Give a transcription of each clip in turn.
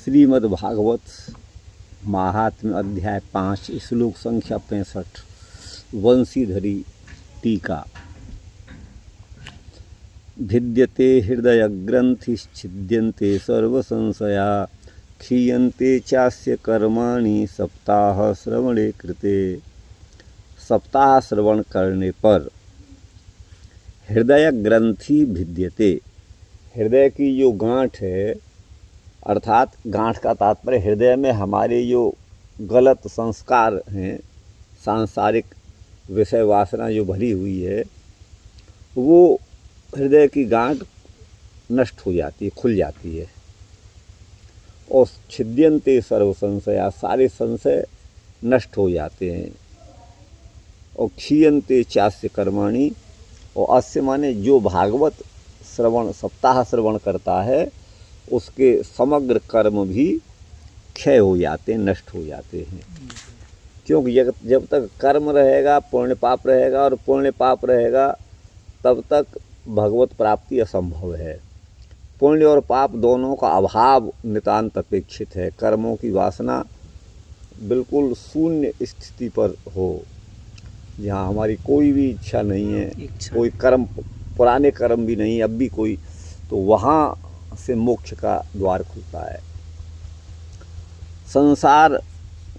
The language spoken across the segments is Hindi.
श्रीमद्भागवत महात्म्य अध्याय 5 श्लोक संख्या 65 वंशीधरी टीका। भिद्यते हृदय ग्रंथिश्छिद्यन्ते सर्वसंशया क्षीयन्ते चास्य कर्माणि सप्ताह श्रवणे कृते। सप्ताह श्रवण करने पर हृदय ग्रंथि भिद्यते, हृदय की जो गांठ है, अर्थात गांठ का तात्पर्य हृदय में हमारे जो गलत संस्कार हैं, सांसारिक विषय वासना जो भरी हुई है, वो हृदय की गांठ नष्ट हो जाती है, खुल जाती है। और छिद्यन्ते सर्व संशया, सारे संशय नष्ट हो जाते हैं। और क्षीयन्ते चास्य कर्माणि, और अस्य माने जो भागवत श्रवण सप्ताह श्रवण करता है उसके समग्र कर्म भी क्षय हो जाते हैं, नष्ट हो जाते हैं। क्योंकि जब तक कर्म रहेगा, पुण्य पाप रहेगा, और पुण्य पाप रहेगा तब तक भगवत प्राप्ति असंभव है। पुण्य और पाप दोनों का अभाव नितांत अपेक्षित है। कर्मों की वासना बिल्कुल शून्य स्थिति पर हो, जहाँ हमारी कोई भी इच्छा नहीं है, कोई कर्म, पुराने कर्म भी नहीं, अब भी कोई, तो वहाँ से मोक्ष का द्वार खुलता है। संसार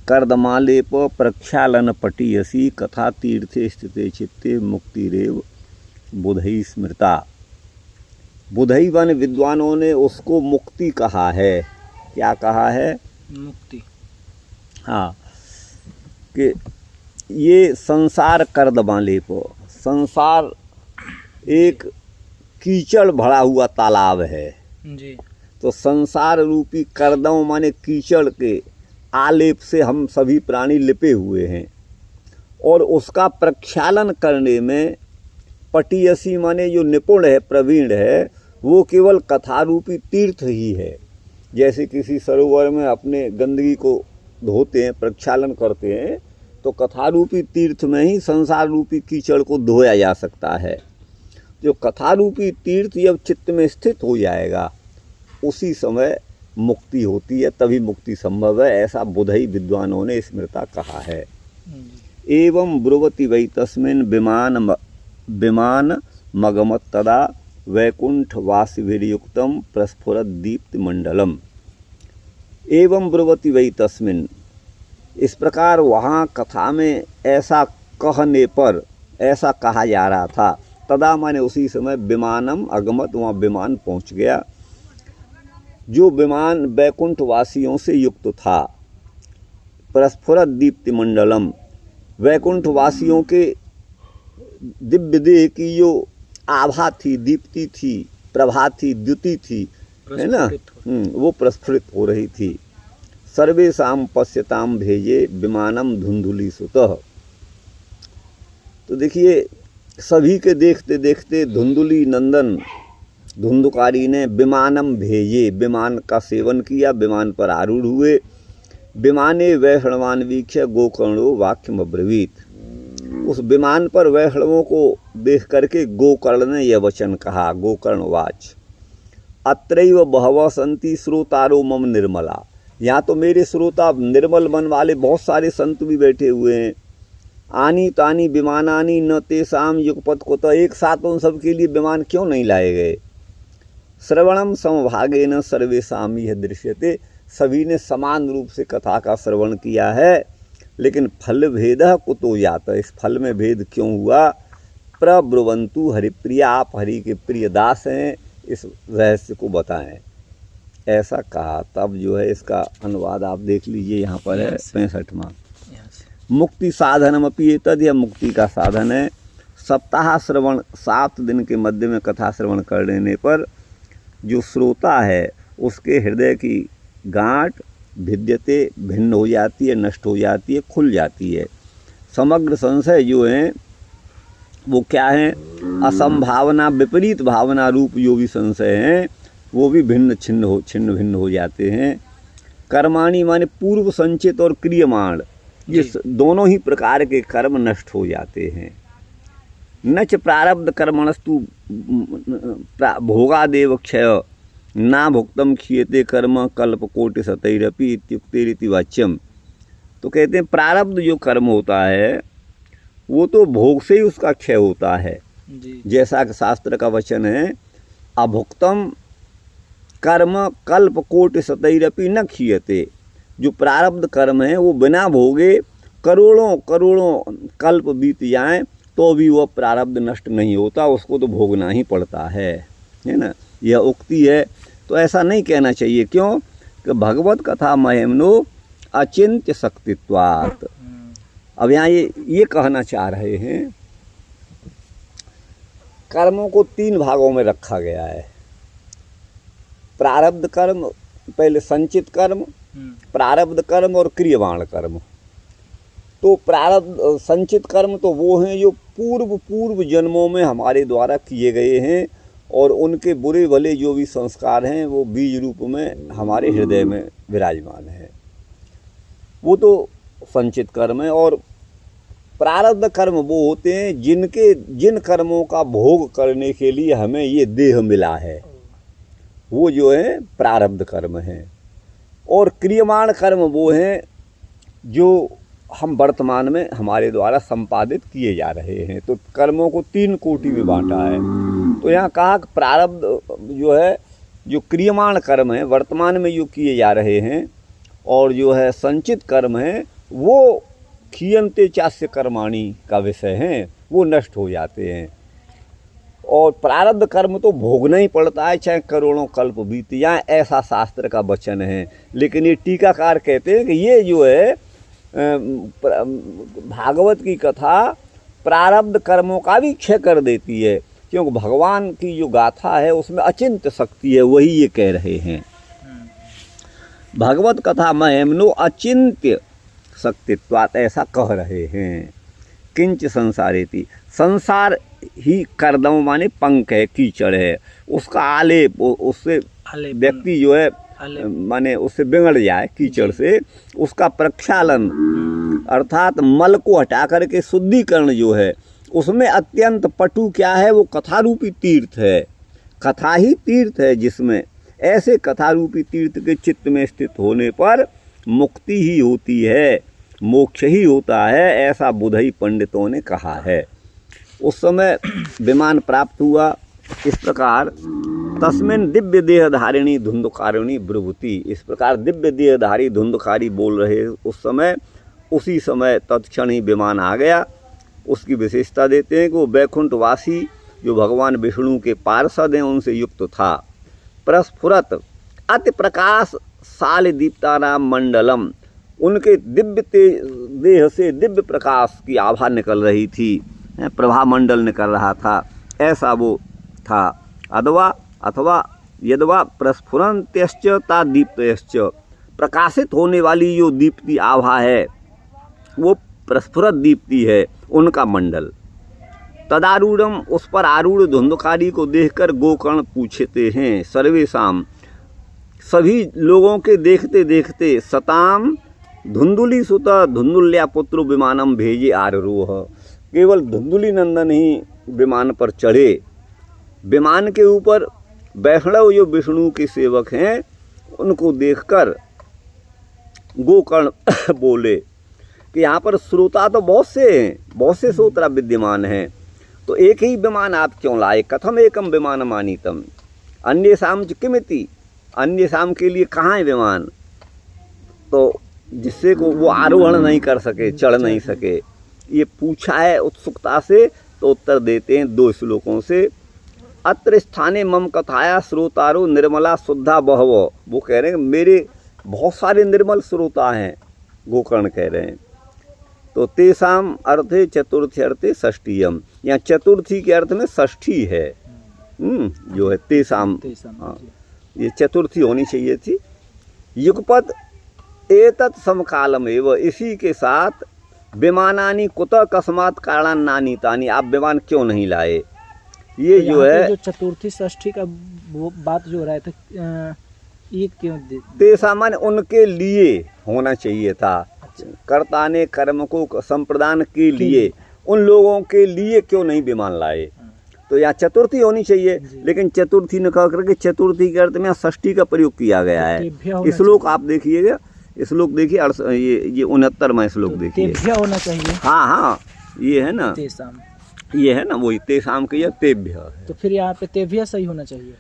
कर्दमालेप प्रक्षालन पटीयसी कथा तीर्थे स्थिते चित्ते मुक्तिरेव बुधई स्मृता। बुधई वन विद्वानों ने उसको मुक्ति कहा है। क्या कहा है? मुक्ति। हाँ, कि ये संसार कर्दमालेप, संसार एक कीचड़ भरा हुआ तालाब है जी। तो संसार रूपी कर्दम माने कीचड़ के आलेप से हम सभी प्राणी लिपे हुए हैं। और उसका प्रक्षालन करने में पटीयसी माने जो निपुण है, प्रवीण है, वो केवल कथा रूपी तीर्थ ही है। जैसे किसी सरोवर में अपने गंदगी को धोते हैं, प्रक्षालन करते हैं, तो कथा रूपी तीर्थ में ही संसार रूपी कीचड़ को धोया जा सकता है। जो कथा रूपी तीर्थ जब चित्त में स्थित हो जाएगा, उसी समय मुक्ति होती है, तभी मुक्ति संभव है। ऐसा बुधई विद्वानों ने स्मृता कहा है। एवं ब्रुवति वै तस्मिन् विमान मगमत तदा वैकुंठ वासिभिर्युक्तम प्रस्फुरत दीप्ति मंडलम। एवं ब्रुवति वै तस्मिन्, इस प्रकार वहाँ कथा में ऐसा कहने पर, ऐसा कहा जा रहा था। तदा माने उसी समय विमानम अगमत, वहाँ विमान पहुँच गया, जो विमान वैकुंठ वासियों से युक्त था। प्रस्फुरत दीप्ति मंडलम, वैकुंठ वासियों के दिव्य देह की जो आभा थी, दीप्ति थी, प्रभा थी, द्युति थी, है ना, वो प्रस्फुरित हो रही थी। सर्वेषां पश्यताम भेजे विमानम धुंधुली सुतः। तो देखिए, सभी के देखते देखते धुंधुली नंदन धुंधुकारी ने विमानम भेजे, विमान का सेवन किया, विमान पर आरूढ़ हुए। विमाने वैष्णवान वीक्ष्य गोकर्णो वाक्यम अब्रवीत। उस विमान पर वैष्णवों को देख करके गोकर्ण ने यह वचन कहा, गोकर्णवाच। अत्रैव बहवः सन्ति श्रोतारो मम निर्मला। यहाँ तो मेरे श्रोता निर्मल मन वाले बहुत सारे संत भी बैठे हुए हैं। आनी तानी विमानानी न तेषाम युगपत कुतः, एक साथ उन सब के लिए विमान क्यों नहीं लाए गए। श्रवणम समभागेन सर्वेषाम यह दृश्यते, सभी ने समान रूप से कथा का श्रवण किया है, लेकिन फल भेदः कुतो जातः, इस फल में भेद क्यों हुआ। प्रब्रुवन्तु हरिप्रिया, आप हरि के प्रिय दास हैं, इस रहस्य को बताएं, ऐसा कहा। तब जो है इसका अनुवाद आप देख लीजिए, यहाँ पर है 65वां। मुक्ति साधनमपि एतद्, यह मुक्ति का साधन है। सप्ताह श्रवण, 7 दिन के मध्य में कथा श्रवण कर लेने पर जो श्रोता है उसके हृदय की गांठ भिद्यते, भिन्न हो जाती है, नष्ट हो जाती है, खुल जाती है। समग्र संशय जो हैं वो क्या हैं? असंभावना, विपरीत भावना रूप जो भी संशय हैं वो भी छिन्न भिन्न हो जाते हैं। कर्माणि माने पूर्व संचित और क्रियमाण, ये दोनों ही प्रकार के कर्म नष्ट हो जाते हैं। न च प्रारब्ध कर्मणस्तु भोगादेव क्षय, ना भुक्तम क्षीयते कर्म कल्प कोटि शतैरपि इत्युक्ते रीति वाच्यम। तो कहते हैं प्रारब्ध जो कर्म होता है वो तो भोग से ही उसका क्षय होता है जी। जैसा कि शास्त्र का वचन है, अभुक्तम कर्म कल्प कोटि शतैरपि न क्षीयते। जो प्रारब्ध कर्म है वो बिना भोगे करोड़ों करोड़ों कल्प बीत जाएं तो भी वह प्रारब्ध नष्ट नहीं होता, उसको तो भोगना ही पड़ता है ना। यह उक्ति है। तो ऐसा नहीं कहना चाहिए, क्यों कि भगवत कथा महिमनो अचिंत्य शक्तित्वात्। अब यहाँ ये कहना चाह रहे हैं, कर्मों को 3 भागों में रखा गया है। प्रारब्ध कर्म, पहले संचित कर्म, प्रारब्ध कर्म और क्रियमाण कर्म। तो प्रारब्ध संचित कर्म तो वो हैं जो पूर्व जन्मों में हमारे द्वारा किए गए हैं और उनके बुरे भले जो भी संस्कार हैं वो बीज रूप में हमारे हृदय में विराजमान है, वो तो संचित कर्म है। और प्रारब्ध कर्म वो होते हैं जिन कर्मों का भोग करने के लिए हमें ये देह मिला है, वो जो है प्रारब्ध कर्म है। और क्रियमाण कर्म वो हैं जो हम वर्तमान में हमारे द्वारा संपादित किए जा रहे हैं। तो कर्मों को 3 कोटि में बांटा है। तो यहाँ कहा कि प्रारब्ध जो है, जो क्रियमाण कर्म है वर्तमान में जो किए जा रहे हैं, और जो है संचित कर्म है वो क्षीयन्ते चास्य कर्माणि का विषय हैं, वो नष्ट हो जाते हैं। और प्रारब्ध कर्म तो भोगना ही पड़ता है, चाहे करोड़ों कल्प बीत जाए, ऐसा शास्त्र का वचन है। लेकिन ये टीकाकार कहते हैं कि ये जो है भागवत की कथा प्रारब्ध कर्मों का भी क्षय कर देती है, क्योंकि भगवान की जो गाथा है उसमें अचिंत्य शक्ति है, वही ये कह रहे हैं। भगवत कथा महिमनो अचिंत्य शक्तित्वात्, ऐसा कह रहे हैं। किंच संसारेति, संसार ही कर्दम माने पंख है, कीचड़ है, उसका आलेप, उससे व्यक्ति जो है माने उससे बिगड़ जाए कीचड़ से, उसका प्रक्षालन अर्थात मल को हटा करके शुद्धिकरण जो है, उसमें अत्यंत पटु क्या है, वो कथारूपी तीर्थ है। कथा ही तीर्थ है जिसमें, ऐसे कथारूपी तीर्थ के चित्त में स्थित होने पर मुक्ति ही होती है, मोक्ष ही होता है, ऐसा बुधई पंडितों ने कहा है। उस समय विमान प्राप्त हुआ। इस प्रकार तस्मिन दिव्य देहधारिणी धुंधकारिणी ब्रुवती, इस प्रकार दिव्य देहधारी धुंधकारी बोल रहे उस समय, उसी समय तत्क्षण ही विमान आ गया। उसकी विशेषता देते हैं कि वो वैकुंठवासी जो भगवान विष्णु के पार्षद हैं उनसे युक्त था। प्रस्फुरत अति प्रकाश साल दीप्तानाम मंडलम, उनके दिव्य देह से दिव्य प्रकाश की आभा निकल रही थी, प्रभा मंडल निकल रहा था, ऐसा वो था। अथवा यदवा प्रस्फुरन्त्यश्च तादीप्तयश्च, प्रकाशित होने वाली जो दीप्ति आभा है वो प्रस्फुरत दीप्ति है उनका मंडल। तदारूढ़म, उस पर आरूढ़ धुंधकारी को देखकर गोकर्ण पूछते हैं, सर्वेशाम, सभी लोगों के देखते देखते, सताम धुंधुली सुत धुंधुल्या पुत्र विमानम भेजे आरोह, केवल धुंधुली नंदन ही विमान पर चढ़े। विमान के ऊपर वैष्णव जो विष्णु के सेवक हैं उनको देखकर गोकर्ण बोले कि यहाँ पर श्रोता तो बहुत से हैं, बहुत से श्रोता विद्यमान हैं, तो एक ही विमान आप क्यों लाए? कथम एकम विमान मानीतम अन्य शाम किमिति, अन्य शाम के लिए कहाँ है विमान? तो जिससे को वो आरोहण नहीं कर सके, चढ़ नहीं सके, ये पूछा है उत्सुकता से। तो उत्तर देते हैं 2 श्लोकों से। अत्र स्थाने मम कथाया श्रोतारो निर्मला शुद्धा बहवो, वो कह रहे हैं मेरे बहुत सारे निर्मल श्रोता हैं, गोकर्ण कह रहे हैं। तो तेसाम अर्थे चतुर्थी अर्थे षष्ठीयम, यहाँ चतुर्थी के अर्थ में षष्ठी है, जो है तेसाम, हाँ ये चतुर्थी होनी चाहिए थी। युगपद एतत् समकालम एवं, इसी के साथ विमानानी कुतः कस्मात् कारणान्नानि तानि, आप विमान क्यों नहीं लाए? ये जो है जो चतुर्थी षष्ठी का वो बात जो हो रहा था, ये क्यों तेसा माने उनके लिए होना चाहिए था। अच्छा। कर्ता ने कर्म को संप्रदान के लिए, उन लोगों के लिए क्यों नहीं विमान लाए? तो यहाँ चतुर्थी होनी चाहिए, जी। लेकिन चतुर्थी न कह करके चतुर्थी के अर्थ में यहाँ षष्ठी का प्रयोग किया गया है। तेभ्य होना श्लोक आप देखिएगा, श्लोक देखिए, ये 69वां श्लोक चाहिए। देखिए। तेभ्य होना चाहिए। हाँ हाँ, ये है ना, तेसाम। ये है ना वही तेसाम के, यह तेभ्य है। तो फिर यहाँ पे तेभ्य सही होना चाहिए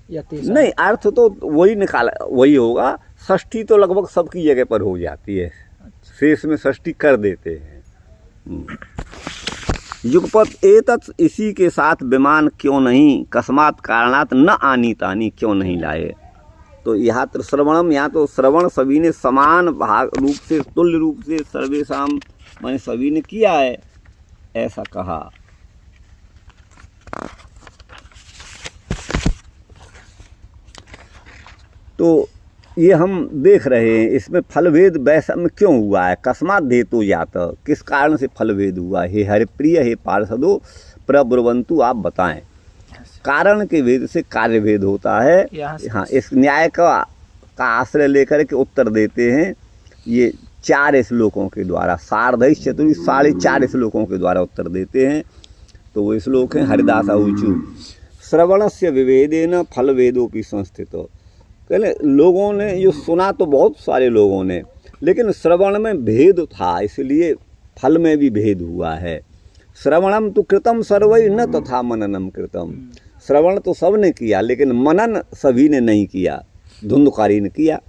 या तेसाम? नहीं, अर्थ तो वही निकाला, वही होगा। षष्ठी तो लगभग सबकी जगह पर हो जाती है, अच्छा। शेष में षष्ठी कर देते हैं। युगपत एतत्, इसी के साथ विमान क्यों नहीं, कस्मात् कारणात् न आनी तानी, क्यों नहीं लाए। तो यहाँ तो श्रवणम, यहाँ तो श्रवण सभी ने समान भाग रूप से, तुल्य रूप से, सर्वेशाम मैंने सभी ने किया है, ऐसा कहा। तो ये हम देख रहे हैं, इसमें फलभेद वैषम्य क्यों हुआ है, कस्मात् धेतो जात, किस कारण से फलभेद हुआ। हे हरिप्रिय, हे पार्षदो प्रब्रवंतु, आप बताएं। कारण के भेद से कार्य भेद होता है। हाँ, इस न्याय का आश्रय लेकर के उत्तर देते हैं ये 4 श्लोकों के द्वारा, सार्धैष चतुर्थ 4.5 श्लोकों के द्वारा उत्तर देते हैं। तो वो श्लोक हैं, हरिदास ऊचु श्रवणस्य विभेदेन फलभेदोपि संस्थितो। कहले लोगों ने जो सुना तो बहुत सारे लोगों ने, लेकिन श्रवण में भेद था, इसलिए फल में भी भेद हुआ है। श्रवणम तो कृतम सर्वै न तथा मननम कृतम। श्रवण तो सब ने किया, लेकिन मनन सभी ने नहीं किया, धुंधकारी ने किया।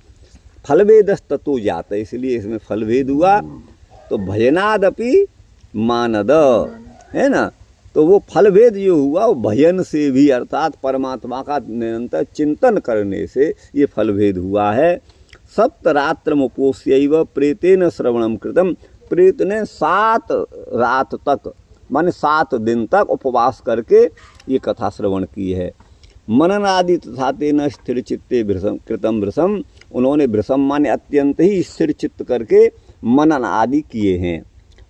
फलभेदस्ततो जात, इसलिए इसमें फलभेद हुआ। तो भजनादपि मानद, है ना। तो वो फलभेद जो हुआ वो भजन से भी, अर्थात परमात्मा का निरंतर चिंतन करने से ये फलभेद हुआ है। सप्तरात्रमुपोष्यैव प्रेतेन श्रवणम कृतम। प्रेत ने 7 रात तक, माने 7 दिन तक उपवास करके ये कथा श्रवण की है। मनन आदि तथा तेन स्थिर चित्ते भृशम कृतम भृशम। उन्होंने भृशम माने अत्यंत ही स्थिर चित्त करके मनन आदि किए हैं।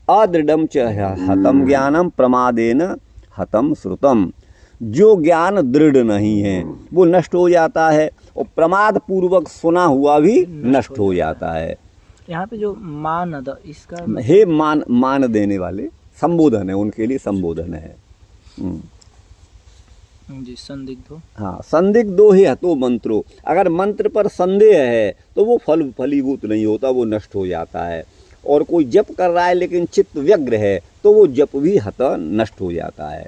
अदृढ़म च हतम ज्ञानम प्रमादेन हतम श्रुतम। जो ज्ञान दृढ़ नहीं है वो नष्ट हो जाता है, और प्रमाद पूर्वक सुना हुआ भी नष्ट हो जाता है। यहाँ पे जो मानद, इसका हे मान देने वाले, संबोधन है, उनके लिए संबोधन है। जी, संदिग्धो। हाँ, संदिग्धो ही हतो मंत्रो। अगर मंत्र पर संदेह है तो वो फलीभूत नहीं होता, वो नष्ट हो जाता है। और कोई जप कर रहा है लेकिन चित्त व्यग्र है तो वो जप भी हत नष्ट हो जाता है।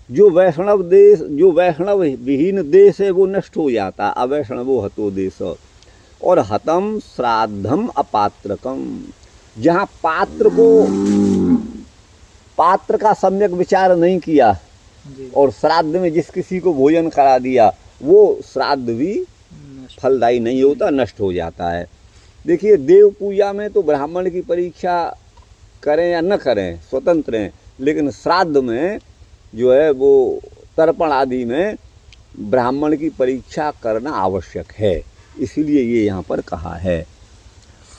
जो वैष्णव विहीन देश है वो नष्ट हो जाता, अवैष्णवो हतो देश। और हतम श्राद्धम अपात्रकम, जहाँ पात्र का सम्यक विचार नहीं किया जी। और श्राद्ध में जिस किसी को भोजन करा दिया, वो श्राद्ध भी फलदायी नहीं होता, नष्ट हो जाता है। देखिए, देव पूजा में तो ब्राह्मण की परीक्षा करें या न करें स्वतंत्र हैं, लेकिन श्राद्ध में जो है वो तर्पण आदि में ब्राह्मण की परीक्षा करना आवश्यक है, इसीलिए ये यहाँ पर कहा है।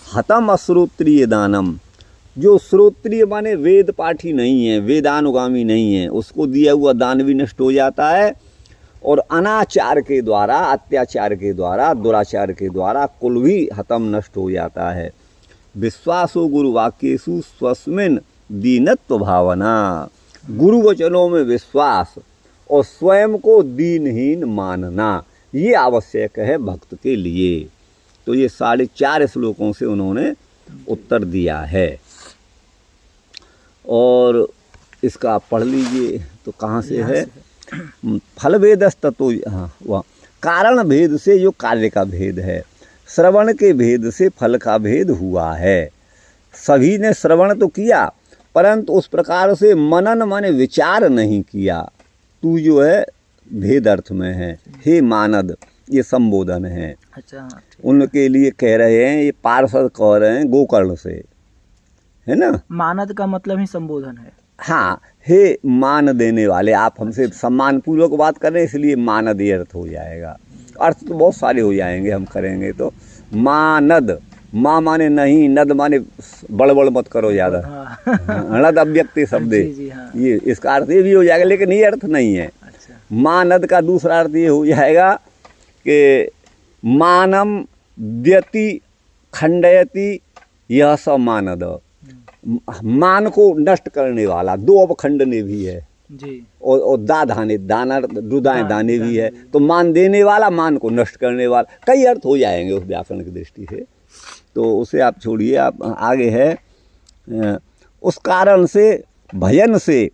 हतम अश्रोत्रिय दानम, जो श्रोत्रिय माने वेद पाठी नहीं है, वेदानुगामी नहीं है, उसको दिया हुआ दान भी नष्ट हो जाता है। और अनाचार के द्वारा, अत्याचार के द्वारा, दुराचार के द्वारा कुल भी हतम नष्ट हो जाता है। विश्वासो गुरुवाक्येषु स्वस्मिन् दीनत्व भावना, गुरु वचनों में विश्वास और स्वयं को दीनहीन मानना, ये आवश्यक है भक्त के लिए। तो ये 4.5 श्लोकों से उन्होंने उत्तर दिया है। और इसका पढ़ लीजिए, तो कहाँ से है। फलभेदस्ततो, हाँ, वह कारण भेद से जो कार्य का भेद है, श्रवण के भेद से फल का भेद हुआ है। सभी ने श्रवण तो किया, परंतु उस प्रकार से मनन माने विचार नहीं किया। तू जो है भेद अर्थ में है। हे मानद, ये संबोधन है। अच्छा, उनके लिए कह रहे हैं, ये पार्षद कह रहे हैं गोकर्ण से, है ना। मानद का मतलब ही संबोधन है। हाँ, हे मान देने वाले, आप हमसे सम्मान पूर्वक बात कर रहे हैं, इसलिए मानद ये अर्थ हो जाएगा। अर्थ तो बहुत सारे हो जाएंगे, हम करेंगे तो। मानद, माँ माने नहीं, नद माने बड़बड़ मत करो ज़्यादा। नद अव्यक्ति शब्द है, हाँ। ये इसका अर्थ ये भी हो जाएगा, लेकिन ये अर्थ नहीं है। अच्छा। मानद का दूसरा अर्थ ये हो जाएगा कि मानम द्यति खंडयति, यह स मानद, मान को नष्ट करने वाला। 2 अवखंडने भी है, जी। और दा धाने, दाना रुदाएं दाने भी है, तो मान देने वाला, मान को नष्ट करने वाला, कई अर्थ हो जाएंगे उस व्याकरण की दृष्टि से, तो उसे आप छोड़िए। आप आगे है, उस कारण से भजन से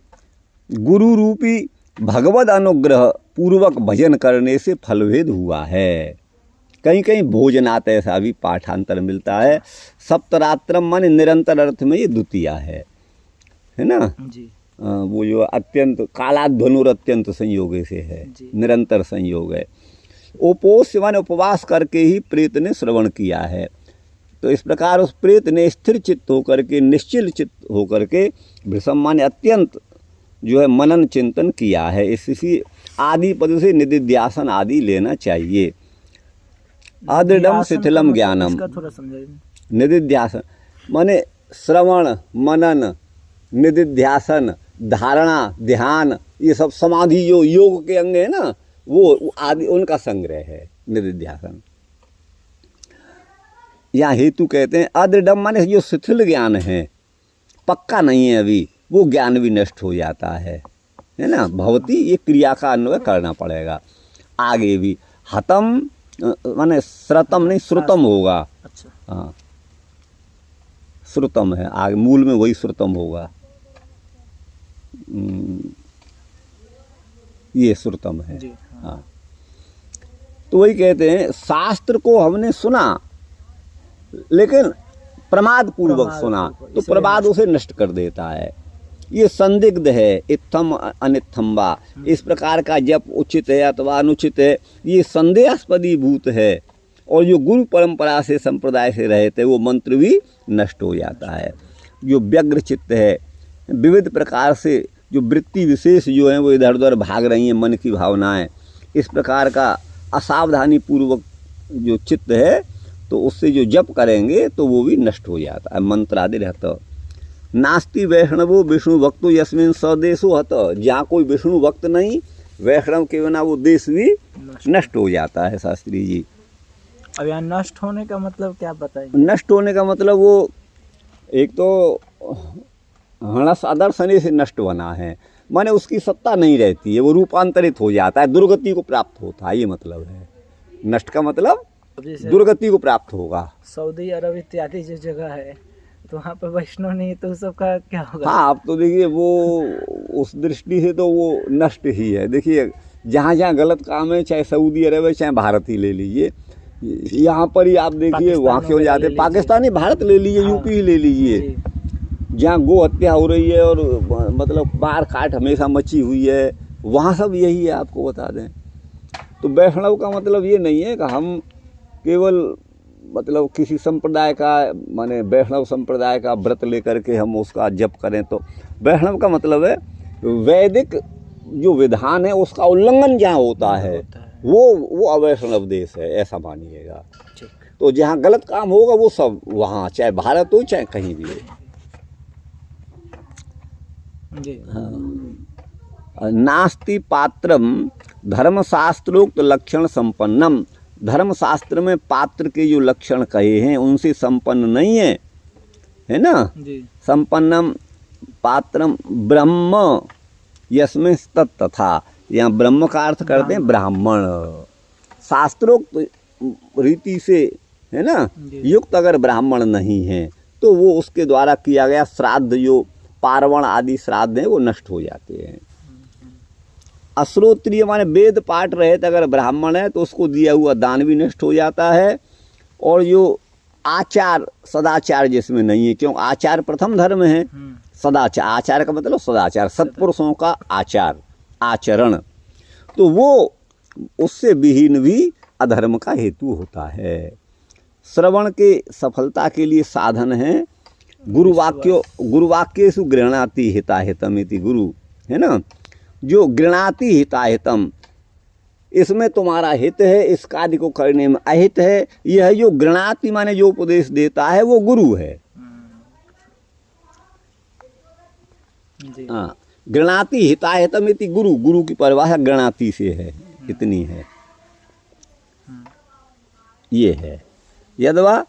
गुरु रूपी भगवद अनुग्रह पूर्वक भजन करने से फलभेद हुआ है। कहीं कहीं भोजनात् ऐसा भी पाठांतर मिलता है। सप्तरात्रम माने निरंतर अर्थ में ये द्वितीय है ना जी। वो जो अत्यंत कालाध्वनुर अत्यंत संयोग से है, निरंतर संयोग है। उपोष माने उपवास करके ही प्रेत ने श्रवण किया है। तो इस प्रकार उस प्रेत ने स्थिर चित्त होकर के, निश्चल चित्त होकर के, भृशम माने अत्यंत जो है मनन चिंतन किया है। इसी आदि पद से निदिध्यासन आदि लेना चाहिए। अदृढ़म शिथिलम ज्ञानम, निदिध्यासन माने श्रवण, मनन, निदिध्यासन, धारणा, ध्यान, ये सब समाधि जो योग के अंग है ना, वो आदि उनका संग्रह है निदिध्यासन। यहाँ हेतु कहते हैं अदृढ़ माने जो शिथिल ज्ञान है, पक्का नहीं है अभी, वो ज्ञान भी नष्ट हो जाता है ना। भवती ये क्रिया का अन्वय करना पड़ेगा। आगे भी हतम माने श्रतम नहीं, श्रुतम होगा। अच्छा। हाँ, श्रुतम है, आगे मूल में वही श्रुतम होगा। ये श्रुतम है। हाँ, तो वही कहते हैं शास्त्र को हमने सुना लेकिन प्रमाद पूर्वक सुना, तो प्रमाद उसे नष्ट कर देता है। ये संदिग्ध है, इत्थम अनित्थम वा, इस प्रकार का जप उचित है अथवा अनुचित है, ये संदेहास्पदी भूत है। और जो गुरु परंपरा से संप्रदाय से रहे थे वो मंत्र भी नष्ट हो जाता है। जो व्यग्र चित्त है, विविध प्रकार से जो वृत्ति विशेष जो हैं वो इधर उधर भाग रही हैं, मन की भावनाएं, इस प्रकार का असावधानी पूर्वक जो चित्त है, तो उससे जो जप करेंगे तो वो भी नष्ट हो जाता है। मंत्र आदि रहता। नास्ति वैष्णवो विष्णु भक्तो यस्मिन सदेशो हत, जहाँ कोई विष्णु भक्त नहीं, वैष्णव के बिना वो देश भी नष्ट हो जाता है। शास्त्री जी, अब यहाँ नष्ट होने का मतलब क्या बताएंगे? नष्ट होने का मतलब वो एक तो हणस आदर्शने से नष्ट बना है, माने उसकी सत्ता नहीं रहती है, वो रूपांतरित हो जाता है, दुर्गति को प्राप्त होता है, ये मतलब है। नष्ट का मतलब दुर्गति को प्राप्त होगा। सऊदी अरब इत्यादि जो जगह है तो वहाँ पर वैष्णव नहीं, तो सबका क्या होगा? हाँ, अब तो देखिए वो उस दृष्टि से तो वो नष्ट ही है। देखिए जहाँ जहाँ गलत काम है, चाहे सऊदी अरब है चाहे भारत ही ले लीजिए, यहाँ पर ही आप देखिए वहाँ क्यों जाते, पाकिस्तानी भारत ले लीजिए, यूपी ही ले लीजिए, जहाँ गो हत्या हो रही है और मतलब मार काट हमेशा मची हुई है, वहाँ सब यही है। आपको बता दें तो वैष्णव का मतलब ये नहीं है कि हम केवल मतलब किसी संप्रदाय का, माने वैष्णव संप्रदाय का व्रत लेकर के हम उसका जप करें। तो वैष्णव का मतलब है वैदिक जो विधान है उसका उल्लंघन जहाँ होता है वो अवैष्णव देश है, ऐसा मानिएगा। तो जहाँ गलत काम होगा वो सब वहाँ, चाहे भारत हो चाहे कहीं भी हो। हाँ। नास्ति पात्रम धर्मशास्त्रोक्त लक्षण संपन्नम, धर्मशास्त्र में पात्र के जो लक्षण कहे हैं उनसे संपन्न नहीं है ना जी। संपन्नम पात्रम ब्रह्म यस्मिन् तथा, यहाँ ब्रह्म का अर्थ करते हैं ब्राह्मण। शास्त्रोक्त रीति से है ना युक्त अगर ब्राह्मण नहीं है तो वो उसके द्वारा किया गया श्राद्ध, जो पार्वण आदि श्राद्ध हैं वो नष्ट हो जाते हैं। अश्रोत्रिय माने वेद पाठ रहे थे, अगर ब्राह्मण है तो उसको दिया हुआ दान भी नष्ट हो जाता है। और जो आचार सदाचार जिसमें नहीं है, क्यों आचार प्रथम धर्म है, सदाचार, आचार का मतलब सदाचार, सत्पुरुषों का आचार आचरण, तो वो उससे विहीन भी अधर्म का हेतु होता है। श्रवण के सफलता के लिए साधन है गुरुवाक्येषु गृह्णाति हिताहितमिति, गुरु है ना, जो गृह्णाति हिताहितम, इसमें तुम्हारा हित है, इस कार्य को करने में अहित है। यह जो गृह्णाति माने जो उपदेश देता है वो गुरु है। हाँ, गृह्णाति हिताहितमिति गुरु, गुरु की परिभाषा गृह्णाति से है, इतनी है, ये है। यदवा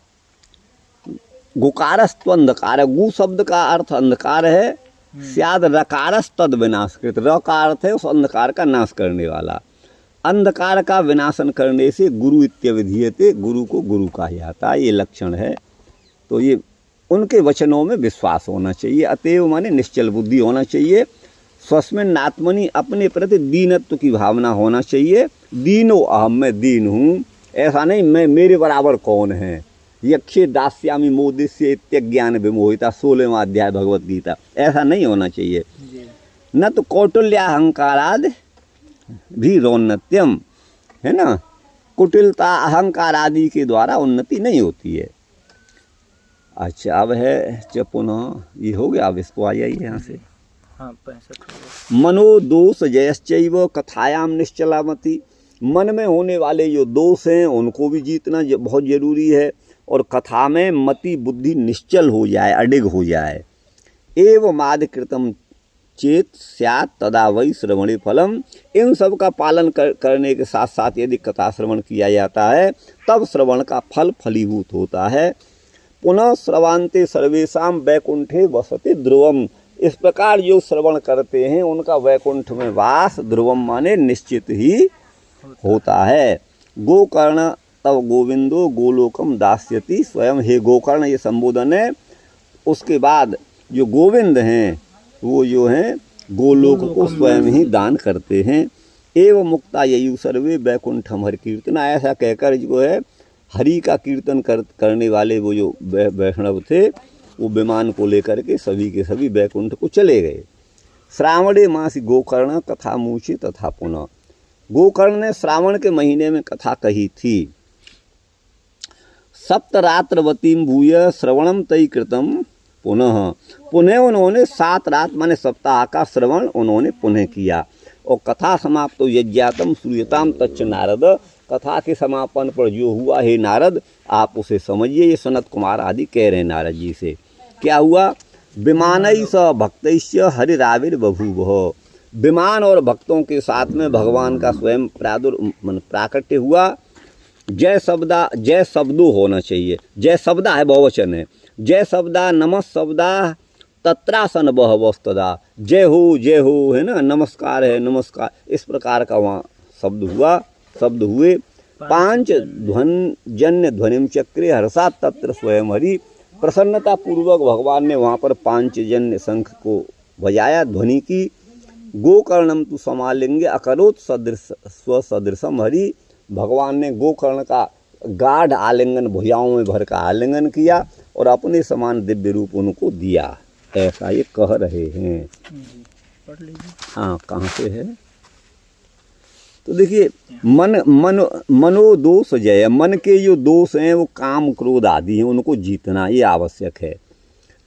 गुकारस्तु अंधकार, गु शब्द का अर्थ अंधकार है स्याद रकारस तद विनाशकृत। र का अर्थ है उस अंधकार का नाश करने वाला। अंधकार का विनाशन करने से गुरु इत्यविधीयते, गुरु को गुरु कहा जाता है, ये लक्षण है। तो ये उनके वचनों में विश्वास होना चाहिए। अतएव माने निश्चल बुद्धि होना चाहिए। स्वस्मिन् आत्मनि, अपने प्रति दीनत्व की भावना होना चाहिए। दीनो अहम, मैं दीन हूँ, ऐसा नहीं मैं मेरे बराबर कौन है। यक्षे दास्यामि मोदिष्य इत्यज्ञान विमोहिता, 16वां अध्याय भगवत गीता। ऐसा नहीं होना चाहिए। न तो कौटिल्याहंकाराद भी रौन्नत्यम, है ना, कुटिलता अहंकार आदि के द्वारा उन्नति नहीं होती है। अच्छा, अब है जब पुनः ये हो गया, अब इसको आ जाइए यहाँ से। हाँ, 65। मनोदोष जयश्चैव कथायाम निश्चलामति, मन में होने वाले जो दोष हैं उनको भी जीतना बहुत जरूरी है। और कथा में मति बुद्धि निश्चल हो जाए, अडिग हो जाए। एवं आदिकृतम चेत स्यात् तदा वै श्रवणे फलम, इन सब का पालन करने के साथ साथ यदि कथा श्रवण किया जाता है तब श्रवण का फल फलीभूत होता है। पुनः श्रवान्ते सर्वेषां वैकुंठे वसति ध्रुवम, इस प्रकार जो श्रवण करते हैं उनका वैकुंठ में वास, ध्रुवम माने निश्चित ही होता है। गोकर्ण तब गोविंदो गोलोकम दास्यति स्वयं, हे गोकर्ण ये संबोधन है। उसके बाद जो गोविंद हैं वो जो हैं गोलोक को स्वयं ही दान करते हैं। एवं मुक्ता ययु सर्वे वैकुंठम हरि कीर्तना, ऐसा कहकर जो है हरि का कीर्तन करने वाले वो जो वैष्णव थे वो विमान को लेकर के सभी के सभी वैकुंठ को चले गए। श्रावणे मासी गोकर्ण कथा मूची तथा पुनः, गोकर्ण ने श्रावण के महीने में कथा कही थी। सप्तरात्रवतीम भूय श्रवणम तई कृतम पुनः, पुनः उन्होंने 7 रात माने सप्ताह का श्रवण उन्होंने पुनः किया। और कथा समाप्त तो यज्ञातम श्रूयताम तच्च नारद, कथा के समापन पर जो हुआ हे नारद आप उसे समझिए। ये सनत कुमार आदि कह रहे हैं नारद जी से। क्या हुआ? विमानई स भक्तैश्च हरिराविर्बभूव, विमान और भक्तों के साथ में भगवान का स्वयं प्राकट्य हुआ। जय शब्दो होना चाहिए। जय शब्दा है, बहुवचन है। जय शब्दा नमः शब्दा तत्रासन बहवस्तदा, जय हो है ना, नमस्कार है नमस्कार, इस प्रकार का वहाँ शब्द हुए। 5 ध्वनजन्य ध्वनिम चक्रे हर्षात तत्र स्वयं हरि, प्रसन्नता पूर्वक भगवान ने वहाँ पर 5 जन्य शंख को बजाया, ध्वनि की। गोकर्णम तु समालिंगे अकरोत स्वसदृशम हरि, भगवान ने गोकर्ण का गाढ़ आलिंगन, भुजाओं में भर का आलिंगन किया और अपने समान दिव्य रूप उनको दिया, ऐसा ये कह रहे हैं। पढ़ लीजिए। हाँ, कहाँ पे है? तो देखिए, मनोदोष जय, मन के जो दोष हैं वो काम क्रोध आदि हैं, उनको जीतना ये आवश्यक है।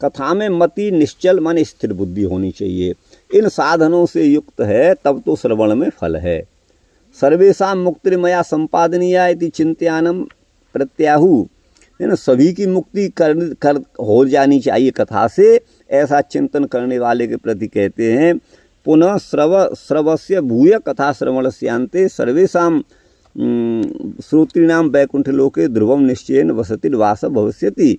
कथा में मति निश्चल मन स्थिर बुद्धि होनी चाहिए। इन साधनों से युक्त है तब तो श्रवण में फल है। सर्वेषां मुक्तिर्मया संपादनीया इति चिंत्यानम प्रत्याहु, है ना, सभी की मुक्ति कर हो जानी चाहिए कथा से, ऐसा चिंतन करने वाले के प्रति कहते हैं। पुनः श्रवस्य भूय कथा श्रवणस्यांते सर्वेषां श्रोतॄणां वैकुंठ लोके ध्रुवम निश्चयेन वसतिर्वास भविष्यति।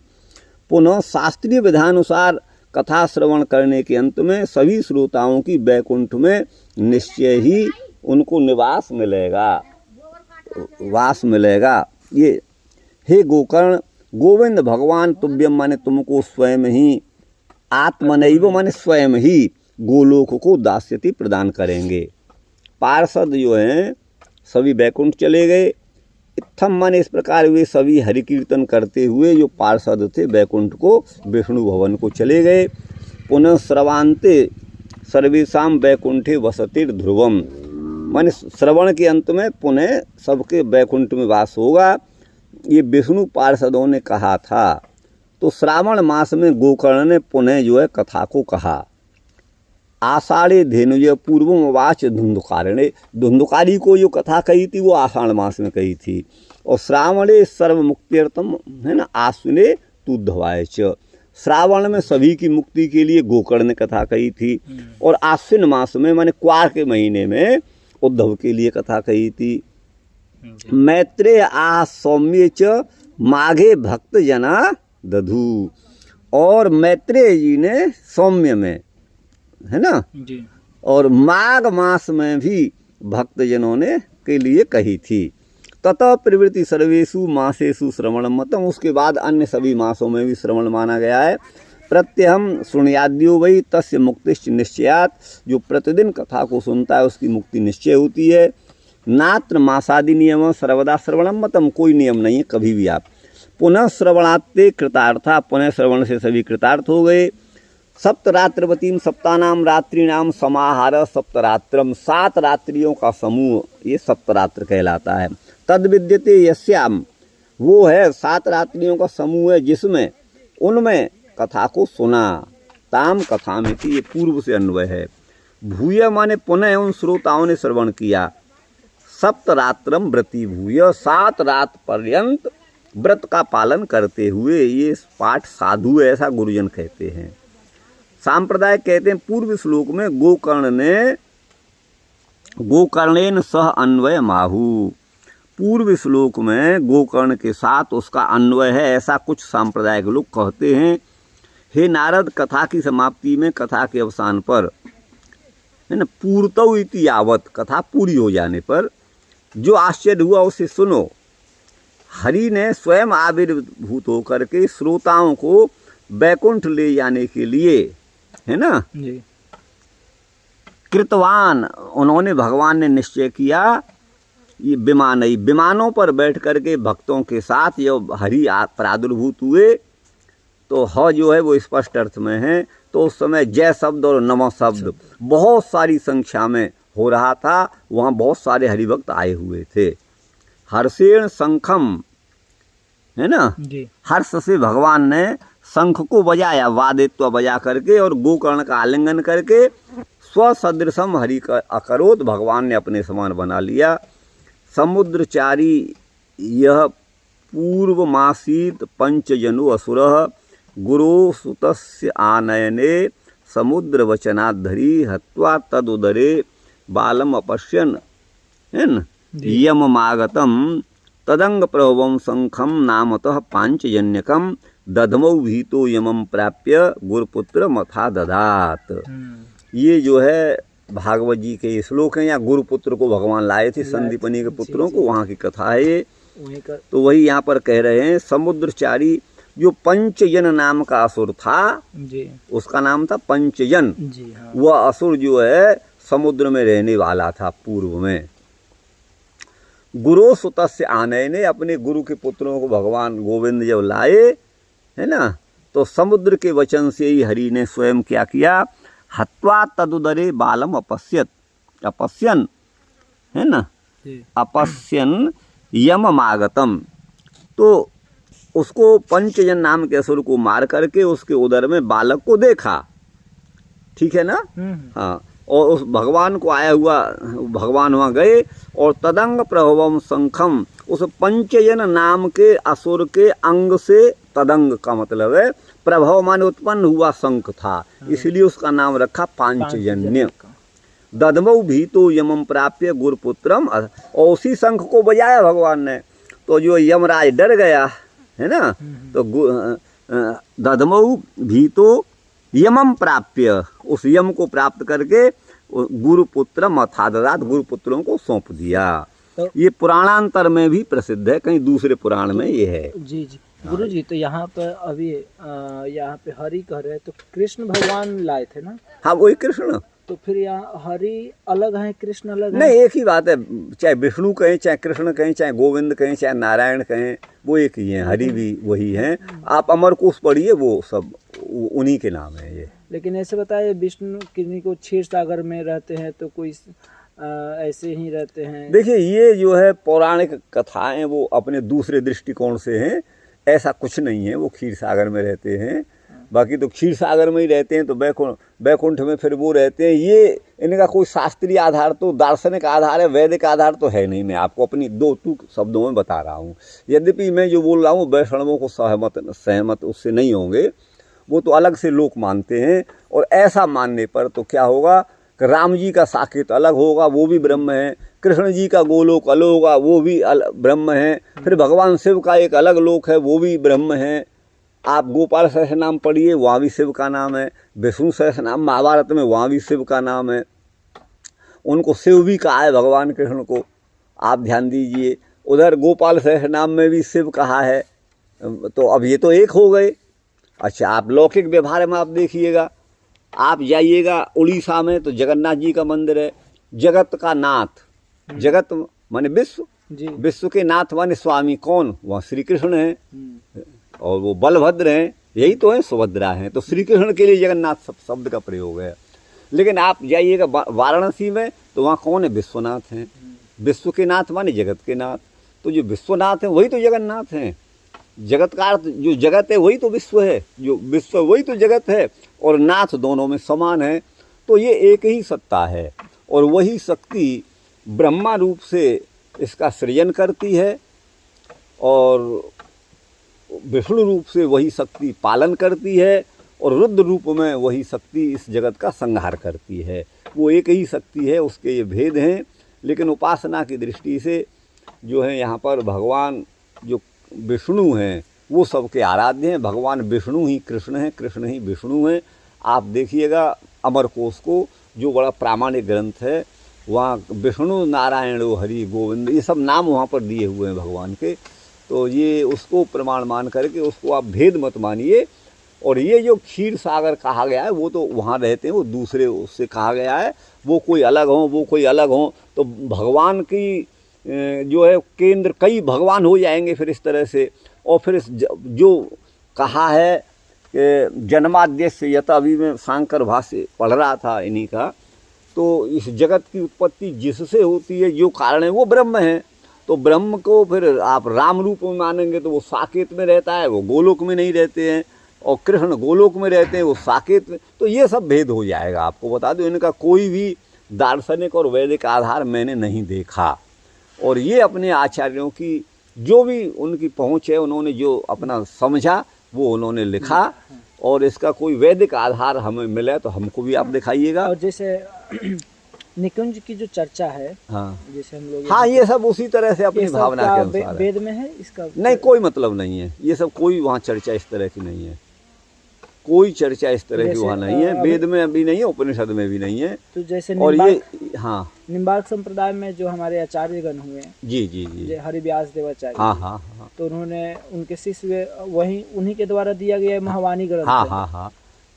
पुनः शास्त्रीय विधानुसार कथा श्रवण करने के अंत में सभी श्रोताओं की वैकुंठ में निश्चय ही उनको निवास मिलेगा, वास मिलेगा। ये हे गोकर्ण, गोविंद भगवान तुभ्यम माने तुमको स्वयं ही, आत्मनैव माने स्वयं ही गोलोक को दास्यति प्रदान करेंगे। पार्षद जो हैं सभी वैकुंठ चले गए। इत्थम माने इस प्रकार वे सभी हरि कीर्तन करते हुए जो पार्षद थे वैकुंठ को, विष्णु भवन को चले गए। पुनः श्रवान्ते सर्वेषां वैकुंठे वसतिर् ध्रुवम, माने श्रवण के अंत में पुनः सबके वैकुंठ में वास होगा, ये विष्णु पार्षदों ने कहा था। तो श्रावण मास में गोकर्ण ने पुनः जो है कथा को कहा। आषाढ़े धेनुज पूर्वम वाच धुंधुकारिणे, धुंधुकारी को जो कथा कही थी वो आषाढ़ मास में कही थी। और श्रावणे सर्व मुक्त्यर्थम, है ना, आश्विने तुद्धवाय च, श्रावण में सभी की मुक्ति के लिए गोकर्ण ने कथा कही थी। और आश्विन मास में माने क्वार के महीने में उद्धव के लिए कथा कही थी। मैत्रेय आह सौम्य च माघे भक्त जना दधु, और मैत्रेय जी ने सौम्य में है ना। जी। और माघ मास में भी भक्तजनों ने के लिए कही थी। ततः प्रवृत्ति सर्वेषु मासेषु श्रवण मतम, उसके बाद अन्य सभी मासों में भी श्रवण माना गया है। प्रत्यहम शृणुयाद्यो वै तस्य मुक्तिश्च निश्चयात्, जो प्रतिदिन कथा को सुनता है उसकी मुक्ति निश्चय होती है। नात्र मासादि नियम सर्वदा श्रवणम मतम, कोई नियम नहीं है कभी भी आप। पुनः श्रवणात्ते कृतार्था, पुनः श्रवण से सभी कृतार्थ हो गए। सप्तरात्रवतीम सप्तानाम रात्रिनाम समाहार सप्तरात्रम, 7 रात्रियों का समूह ये सप्तरात्र कहलाता है। तद विद्यते यस्याम, वो है 7 रात्रियों का समूह है जिसमें उनमें कथा को सुना। ताम कथा में थी, ये पूर्व से अन्वय है। भूय माने पुनः उन श्रोताओं ने श्रवण किया। सप्तरात्रम व्रती भूय, 7 रात पर्यंत व्रत का पालन करते हुए ये पाठ साधु है, ऐसा गुरुजन कहते हैं। सांप्रदाय कहते हैं पूर्व श्लोक में गोकर्णेन सह अन्वय माहु, पूर्व श्लोक में गोकर्ण के साथ उसका अन्वय है, ऐसा कुछ सांप्रदायिक लोग कहते हैं। हे नारद, कथा की समाप्ति में, कथा के अवसान पर, है ना, पूर्तौ इति यावत, कथा पूरी हो जाने पर जो आश्चर्य हुआ उसे सुनो। हरि ने स्वयं आविर्भूत होकर के श्रोताओं को बैकुंठ ले जाने के लिए, है ना, जी। कृतवान, उन्होंने, भगवान ने निश्चय किया, ये विमानों पर बैठ करके भक्तों के साथ ये हरि प्रादुर्भूत हुए। तो ह जो है वो स्पष्ट अर्थ में है। तो उस समय जय शब्द और नमः शब्द बहुत सारी संख्या में हो रहा था, वहाँ बहुत सारे हरिभक्त आए हुए थे। हर्षेण शंखम, है ना, जी। हर्ष से भगवान ने शंख को बजाया, वादित्व बजा करके, और गोकर्ण का आलिंगन करके स्वसदृशम हरि का अकरोत, भगवान ने अपने समान बना लिया। समुद्रचारी यह पूर्वमासीत पंचजनु असुरः गुरो सुतस्य आनयने समुद्र वचनाधरी हत्वा तदुदरे बालम अपश्यन, है न, यममागतम तदंग प्रभवम शंखम नामतः पांचजन्यकम दधमौ भीतो यमम प्राप्य गुरुपुत्र मथा दधात। ये जो है भागवत जी के श्लोक हैं, या गुरुपुत्र को भगवान लाए थे संदीपनी के पुत्रों को, वहाँ की कथा है ये। तो वही यहाँ पर कह रहे हैं, समुद्रचारी जो पंचजन नाम का असुर था जी, उसका नाम था पंचजन जी। हाँ। वह असुर जो है समुद्र में रहने वाला था पूर्व में। गुरु सुतस्य आनयने, अपने गुरु के पुत्रों को भगवान गोविंद जब लाए, है ना, तो समुद्र के वचन से ही हरि ने स्वयं क्या किया, हत्वा तदुदरे बालम अपश्यन, है ना, अपश्यन यममागतम, तो उसको पंचजन नाम के असुर को मार करके उसके उदर में बालक को देखा, ठीक है ना। हाँ, और उस भगवान को आया हुआ भगवान वहाँ गए, और तदंग प्रभवम शंखम, उस पंचजन नाम के असुर के अंग से, तदंग का मतलब है प्रभव माने उत्पन्न हुआ शंख था, इसलिए उसका नाम रखा पांचजन्य। दधमौ भीतो यमम प्राप्य गुरुपुत्रम, और उसी शंख को बजाया भगवान ने, तो जो यमराज डर गया, है ना, तो दधमौ भीतो यमम प्राप्य, उस यम को प्राप्त करके गुरुपुत्र मथा दधात, गुरुपुत्रों को सौंप दिया। तो ये पुराणांतर में भी प्रसिद्ध है, कहीं दूसरे पुराण में ये है। जी जी। गुरु जी, तो यहाँ पर अभी यहाँ पे हरि कह रहे हैं, तो कृष्ण भगवान लाए थे ना। हाँ, वही कृष्ण। तो फिर यहाँ हरि अलग है, कृष्ण अलग है? नहीं, एक ही बात है, चाहे विष्णु कहें, चाहे कृष्ण कहें, चाहे गोविंद कहें, चाहे नारायण कहें, वो एक ही हैं, हरि भी वही हैं। आप अमरकोश पढ़िए, वो सब उन्हीं के नाम है ये। लेकिन ऐसे बताइए, विष्णु किन्हीं को क्षीर सागर में रहते हैं, तो कोई ऐसे ही रहते हैं? देखिए, ये जो है पौराणिक कथाएं वो अपने दूसरे दृष्टिकोण से हैं, ऐसा कुछ नहीं है वो क्षीर सागर में रहते हैं। बाकी तो क्षीर सागर में ही रहते हैं, तो बैकुंठ में फिर वो रहते हैं। ये इनका कोई शास्त्रीय आधार, तो दार्शनिक आधार है, वैदिक आधार तो है नहीं। मैं आपको अपनी 2 शब्दों में बता रहा हूँ। यद्यपि मैं जो बोल रहा हूँ वैष्णवों को सहमत उससे नहीं होंगे, वो तो अलग से लोग मानते हैं। और ऐसा मानने पर तो क्या होगा कि राम जी का साकेत अलग होगा, वो भी ब्रह्म है। कृष्ण जी का गोलोक अलग होगा, वो भी ब्रह्म है। फिर भगवान शिव का एक अलग लोक है, वो भी ब्रह्म है। आप गोपाल सहस्र नाम पढ़िए, वहाँ भी शिव का नाम है। विष्णु सहस्र नाम महाभारत में, वहाँ भी शिव का नाम है। उनको शिव भी कहा है भगवान कृष्ण को, आप ध्यान दीजिए। उधर गोपाल सहस्र नाम में भी शिव कहा है। तो अब ये तो एक हो गए। अच्छा, आप लौकिक व्यवहार में आप देखिएगा, आप जाइएगा उड़ीसा में तो जगन्नाथ जी का मंदिर है। जगत का नाथ, जगत माने विश्व, विश्व के नाथ माने स्वामी कौन? वहाँ श्री कृष्ण हैं और वो बलभद्र हैं, यही तो है, सुभद्रा हैं। तो श्री कृष्ण के लिए जगन्नाथ शब्द का प्रयोग है। लेकिन आप जाइएगा वाराणसी में तो वहाँ कौन है? विश्वनाथ हैं। विश्व के नाथ माने जगत के नाथ। तो जो विश्वनाथ हैं वही तो जगन्नाथ हैं। जगत का अर्थ, जो जगत है वही तो विश्व है, जो विश्व वही तो जगत है, और नाथ दोनों में समान है। तो ये एक ही सत्ता है और वही शक्ति ब्रह्मा रूप से इसका सृजन करती है और विष्णु रूप से वही शक्ति पालन करती है और रुद्र रूप में वही शक्ति इस जगत का संहार करती है। वो एक ही शक्ति है, उसके ये भेद हैं। लेकिन उपासना की दृष्टि से जो है यहाँ पर भगवान जो विष्णु हैं वो सबके आराध्य हैं। भगवान विष्णु ही कृष्ण हैं, कृष्ण ही विष्णु हैं। आप देखिएगा अमरकोश को, जो बड़ा प्रामाणिक ग्रंथ है, वहाँ विष्णु नारायण हरि गोविंद ये सब नाम वहाँ पर दिए हुए हैं भगवान के। तो ये उसको प्रमाण मान करके उसको आप भेद मत मानिए। और ये जो क्षीर सागर कहा गया है वो तो वहाँ रहते हैं, वो दूसरे उससे कहा गया है, वो कोई अलग हो, वो कोई अलग हो। तो भगवान की जो है केंद्र कई भगवान हो जाएंगे फिर इस तरह से। और फिर जो कहा है कि जन्माद्यस्य यत, अभी मैं शांकर भाष्य पढ़ रहा था इन्हीं का, तो इस जगत की उत्पत्ति जिससे होती है, जो कारण है वो ब्रह्म है। तो ब्रह्म को फिर आप राम रूप में मानेंगे तो वो साकेत में रहता है, वो गोलोक में नहीं रहते हैं। और कृष्ण गोलोक में रहते हैं, वो साकेत में। तो ये सब भेद हो जाएगा। आपको बता दो, इनका कोई भी दार्शनिक और वैदिक आधार मैंने नहीं देखा। और ये अपने आचार्यों की जो भी उनकी पहुँच है, उन्होंने जो अपना समझा वो उन्होंने लिखा। और इसका कोई वैदिक आधार हमें मिले तो हमको भी आप दिखाइएगा। और जैसे निकुंज की जो चर्चा है, हाँ, जैसे हम लोग, हाँ, ये सब उसी तरह से अपनी भावना के अनुसार है। वेद में है इसका नहीं, कोई मतलब नहीं है। ये सब कोई वहाँ चर्चा इस तरह की नहीं है, कोई चर्चा इस तरह की वहाँ नहीं है। वेद में भी नहीं है, उपनिषद में भी नहीं है। तो जैसे और ये, हाँ, निम्बार्क संप्रदाय में जो हमारे आचार्यगण हुए, जी जी जी, हरिव्यास देवाचार्य, हाँ हाँ हाँ, तो उन्होंने उनके शिष्य वही उन्हीं के द्वारा दिया गया महावाणी ग्रंथ। हाँ हाँ हाँ।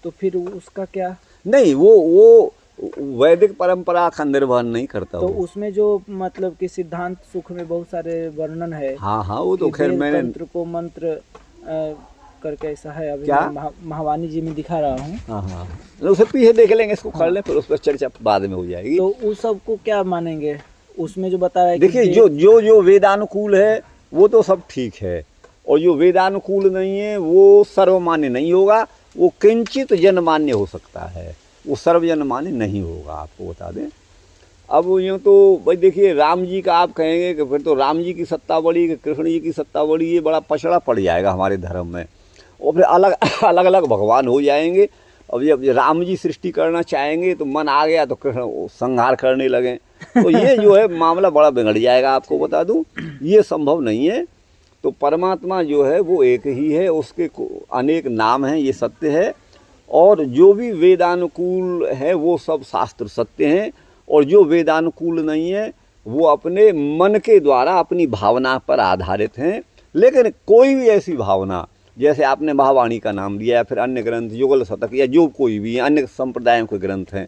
तो फिर उसका क्या? नहीं, वो वैदिक परंपरा का निर्वहन नहीं करता। तो उसमें जो मतलब कि सिद्धांत सुख में बहुत सारे वर्णन है। हाँ हाँ, वो तो खैर मैंने तंत्र को मंत्र करके ऐसा है। अभी क्या महावाणी जी में दिखा रहा हूँ। हाँ हाँ, उसे पीछे देख लेंगे, इसको कर लें, फिर उस पर चर्चा बाद में हो जाएगी। तो उस सब को क्या मानेंगे? उसमें जो बताया, देखिए, जो वेदानुकूल है वो तो सब ठीक है, और जो वेदानुकूल नहीं है वो सर्वमान्य नहीं होगा। वो किंचित जनमान्य हो सकता है, वो सर्वजनमान्य नहीं होगा। आपको बता दें, अब यूँ तो भाई देखिए, राम जी का आप कहेंगे कि फिर तो राम जी की सत्ता बड़ी कि कृष्ण जी की सत्ता बड़ी, ये बड़ा पछड़ा पड़ जाएगा हमारे धर्म में। और फिर अलग अलग भगवान हो जाएंगे। अब जब राम जी सृष्टि करना चाहेंगे तो मन आ गया तो कृष्ण संहार करने लगे, तो ये जो है मामला बड़ा बिगड़ जाएगा। आपको बता दूं, ये संभव नहीं है। तो परमात्मा जो है वो एक ही है, उसके अनेक नाम हैं, ये सत्य है। और जो भी वेदानुकूल है वो सब शास्त्र सत्य हैं, और जो वेदानुकूल नहीं है वो अपने मन के द्वारा अपनी भावना पर आधारित हैं। लेकिन कोई भी ऐसी भावना, जैसे आपने महावाणी का नाम लिया या फिर अन्य ग्रंथ, युगल शतक या जो कोई भी अन्य संप्रदायों के ग्रंथ हैं,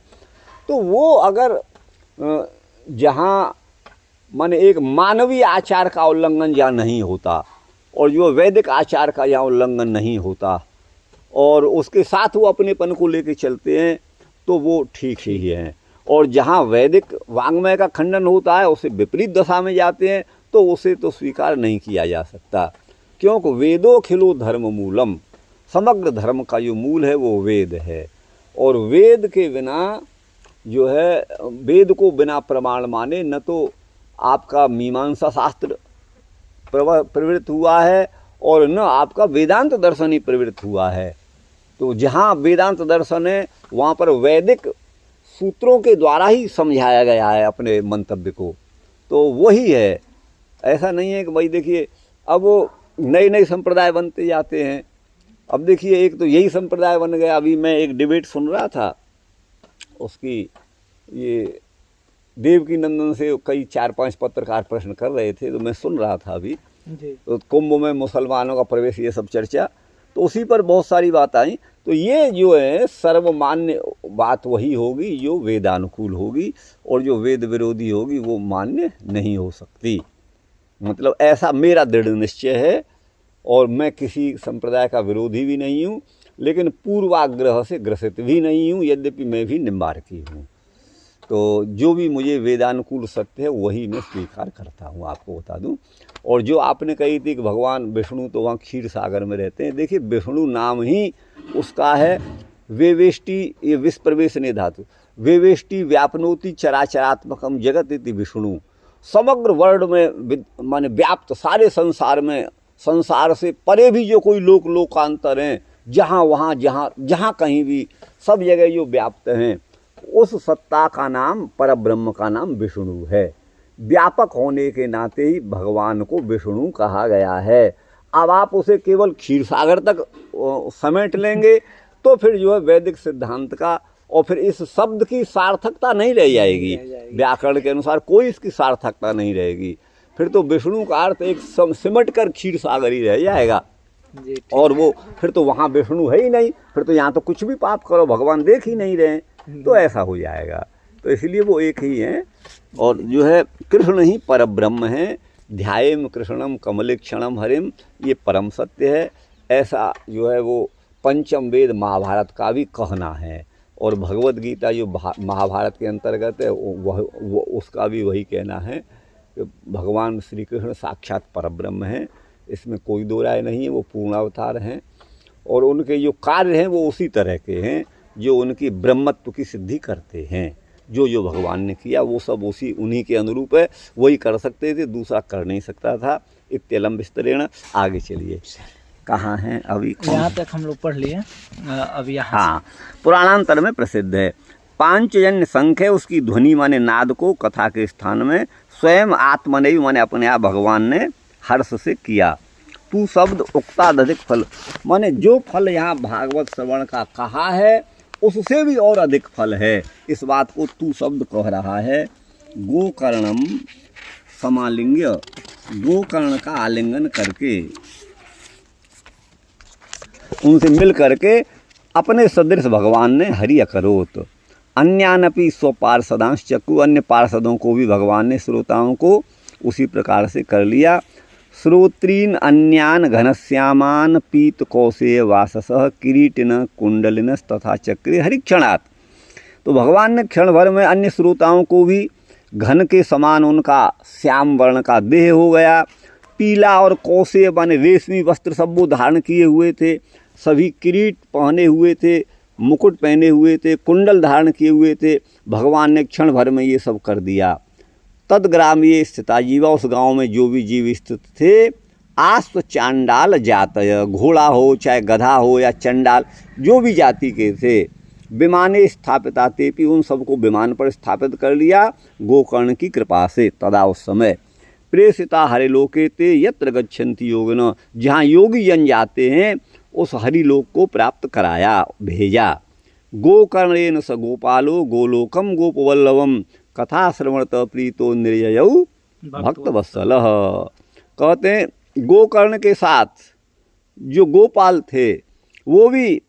तो वो अगर जहाँ माने एक मानवीय आचार का उल्लंघन जहाँ नहीं होता, और जो वैदिक आचार का जहाँ उल्लंघन नहीं होता, और उसके साथ वो अपनेपन को लेके चलते हैं, तो वो ठीक ही है। और जहाँ वैदिक वांग्मय का खंडन होता है, उसे विपरीत दशा में जाते हैं, तो उसे तो स्वीकार नहीं किया जा सकता। क्योंकि वेदो खिलो धर्म मूलम, समग्र धर्म का जो मूल है वो वेद है। और वेद के बिना जो है, वेद को बिना प्रमाण माने न तो आपका मीमांसा शास्त्र प्रवृत्त हुआ है और न आपका वेदांत दर्शन ही प्रवृत्त हुआ है। तो जहाँ वेदांत दर्शन है वहाँ पर वैदिक सूत्रों के द्वारा ही समझाया गया है अपने मंतव्य को, तो वही है। ऐसा नहीं है कि भाई देखिए, अब नए नए संप्रदाय बनते जाते हैं। अब देखिए, एक तो यही संप्रदाय बन गया। अभी मैं एक डिबेट सुन रहा था, उसकी ये देवकी नंदन से कई 4-5 पत्रकार प्रश्न कर रहे थे, तो मैं सुन रहा था अभी। जी। तो कुंभ में मुसलमानों का प्रवेश, ये सब चर्चा, तो उसी पर बहुत सारी बात आई। तो ये जो है सर्वमान्य बात वही होगी जो वेदानुकूल होगी, और जो वेद विरोधी होगी वो मान्य नहीं हो सकती। मतलब ऐसा मेरा दृढ़ निश्चय है। और मैं किसी संप्रदाय का विरोधी भी नहीं हूँ, लेकिन पूर्वाग्रह से ग्रसित भी नहीं हूँ, यद्यपि मैं भी निम्बार्की हूँ। तो जो भी मुझे वेदानुकूल सत्य है वही मैं स्वीकार करता हूँ, आपको बता दूँ। और जो आपने कही थी कि भगवान विष्णु तो वहाँ क्षीर सागर में रहते हैं, देखिए विष्णु नाम ही उसका है वेवेष्टि, ये विश्व प्रवेश ने धातु, वेवेष्टि व्यापनोति चराचरात्मकम जगत इति विष्णु। समग्र वर्ल्ड में माने व्याप्त, सारे संसार में, संसार से परे भी जो कोई लोकांतर हैं, जहाँ वहाँ जहाँ कहीं भी सब जगह जो व्याप्त हैं, उस सत्ता का नाम, परब्रह्म का नाम विष्णु है। व्यापक होने के नाते ही भगवान को विष्णु कहा गया है। अब आप उसे केवल क्षीर सागर तक समेट लेंगे तो फिर जो है वैदिक सिद्धांत का, और फिर इस शब्द की सार्थकता नहीं रह जाएगी। व्याकरण के अनुसार कोई इसकी सार्थकता नहीं रहेगी। फिर तो विष्णु का अर्थ एक सिमट कर क्षीर सागर ही रह जाएगा। और वो फिर तो वहाँ विष्णु है ही नहीं, फिर तो यहाँ तो कुछ भी पाप करो भगवान देख ही नहीं रहे, तो ऐसा हो जाएगा। तो इसलिए वो एक ही हैं, और जो है कृष्ण ही परब्रह्म है। ध्यायेम कृष्णम कमलेक्षणम हरिम, ये परम सत्य है। ऐसा जो है वो पंचम वेद महाभारत का भी कहना है, और भगवत गीता जो महाभारत के अंतर्गत है वह उसका भी वही कहना है कि भगवान श्री कृष्ण साक्षात परब्रह्म हैं। इसमें कोई दो राय नहीं है, वो पूर्णावतार हैं, और उनके जो कार्य हैं वो उसी तरह के हैं जो उनकी ब्रह्मत्व की सिद्धि करते हैं। जो भगवान ने किया वो सब उन्हीं के अनुरूप है, वही कर सकते थे, दूसरा कर नहीं सकता था। इत्यलम विस्तरेण। आगे चलिए, कहाँ हैं अभी? यहाँ तक हम लोग पढ़ लिए, अब यहाँ। हाँ, पुराणांतर में प्रसिद्ध है। पांचजन्य संख्य, उसकी ध्वनि माने नाद को कथा के स्थान में स्वयं आत्मनैव माने अपने आप भगवान ने हर्ष से किया। तू शब्द उक्तादधिक फल, माने जो फल यहाँ भागवत श्रवण का कहा है उससे भी और अधिक फल है। इस बात को तू शब्द कह रहा है। गोकर्णम समालिंग्य, गोकर्ण का आलिंगन करके, उनसे मिल करके अपने सदृश भगवान ने हरि अकरोत। अन्यानपि स्वपार्षदांश चक्कु, अन्य पार्षदों को भी भगवान ने, श्रोताओं को उसी प्रकार से कर लिया। श्रोत्रीन अन्यान घनश्यामान पीत कौशेय वाससः किरीटिन कुंडलिन तथा चक्रे हरिक्षणात्। तो भगवान ने क्षण भर में अन्य श्रोताओं को भी घन के समान उनका श्याम वर्ण का देह हो गया। पीला और कौशेय माने रेशमी वस्त्र सब वो धारण किए हुए थे, सभी किरीट पहने हुए थे, मुकुट पहने हुए थे, कुंडल धारण किए हुए थे। भगवान ने क्षण भर में ये सब कर दिया। तदग्राम्ये स्थिता जीवा, उस गांव में जो भी जीव स्थित थे, आस्व चांडाल जातय, घोड़ा हो चाहे गधा हो या चंडाल जो भी जाति के थे, विमाने स्थापिता तेपी, उन सबको विमान पर स्थापित कर लिया गोकर्ण की कृपा से। तदा उस समय प्रेषिता हरिलोके ते यत्र गच्छन्ति योगिनः, जहाँ योगी जन जाते हैं उस हरिलोक को प्राप्त कराया, भेजा। गोकर्णेन स गोपालो गोलोकम गोपवल्लभम, कथा श्रवणत प्रीतो निर्ययौ भक्तवत्सलः। कहते हैं गोकर्ण के साथ जो गोपाल थे, वो भी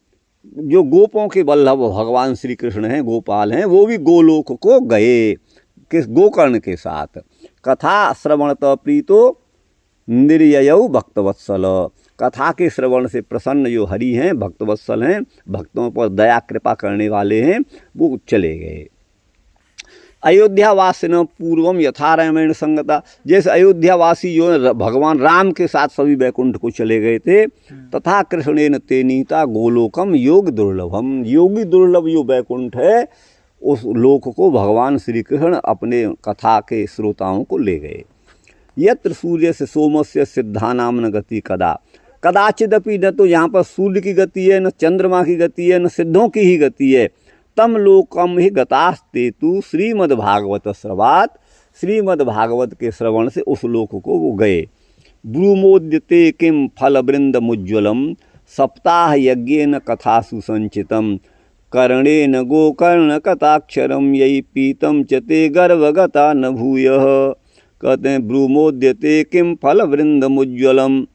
जो गोपों के वल्लभ भगवान श्री कृष्ण हैं, गोपाल हैं, वो भी गोलोक को गए किस गोकर्ण के साथ। कथा श्रवणत प्रीतो निर्ययौ भक्तवत्सल, कथा के श्रवण से प्रसन्न जो हरि हैं, भक्तवत्सल हैं, भक्तों पर दया कृपा करने वाले हैं, वो चले गए। अयोध्यावासिन पूर्वम यथा रामेण संगता, जैसे अयोध्यावासी जो है भगवान राम के साथ सभी वैकुंठ को चले गए थे। तथा कृष्णेन ते नीता गोलोकम योग दुर्लभम, योगी दुर्लभ जो वैकुंठ है उस लोक को भगवान श्री कृष्ण अपने कथा के श्रोताओं को ले गए। यत्र सूर्य से सोमस्य सिद्धानाम न गति कदा, कदाचिदपि न तो यहाँ पर सूर्य की गति है, न चंद्रमा की गति है, न सिद्धों की ही गति है। तम लोकम ही गतास्ते तु श्रीमद्भागवत श्रवात, श्रीमद्भागवत के श्रवण से उस लोक को वो गए। ब्रूमोद्यते किम फल वृंद मुज्ज्वलम सप्ताह यज्ञेन कथा सुसंचितम कर्णेन गोकर्ण कथाक्षरम यही पीतम च ते गर्भगता न भूयः। कहते हैं ब्रूमोद्यते किम फल वृंद मुज्ज्वलम।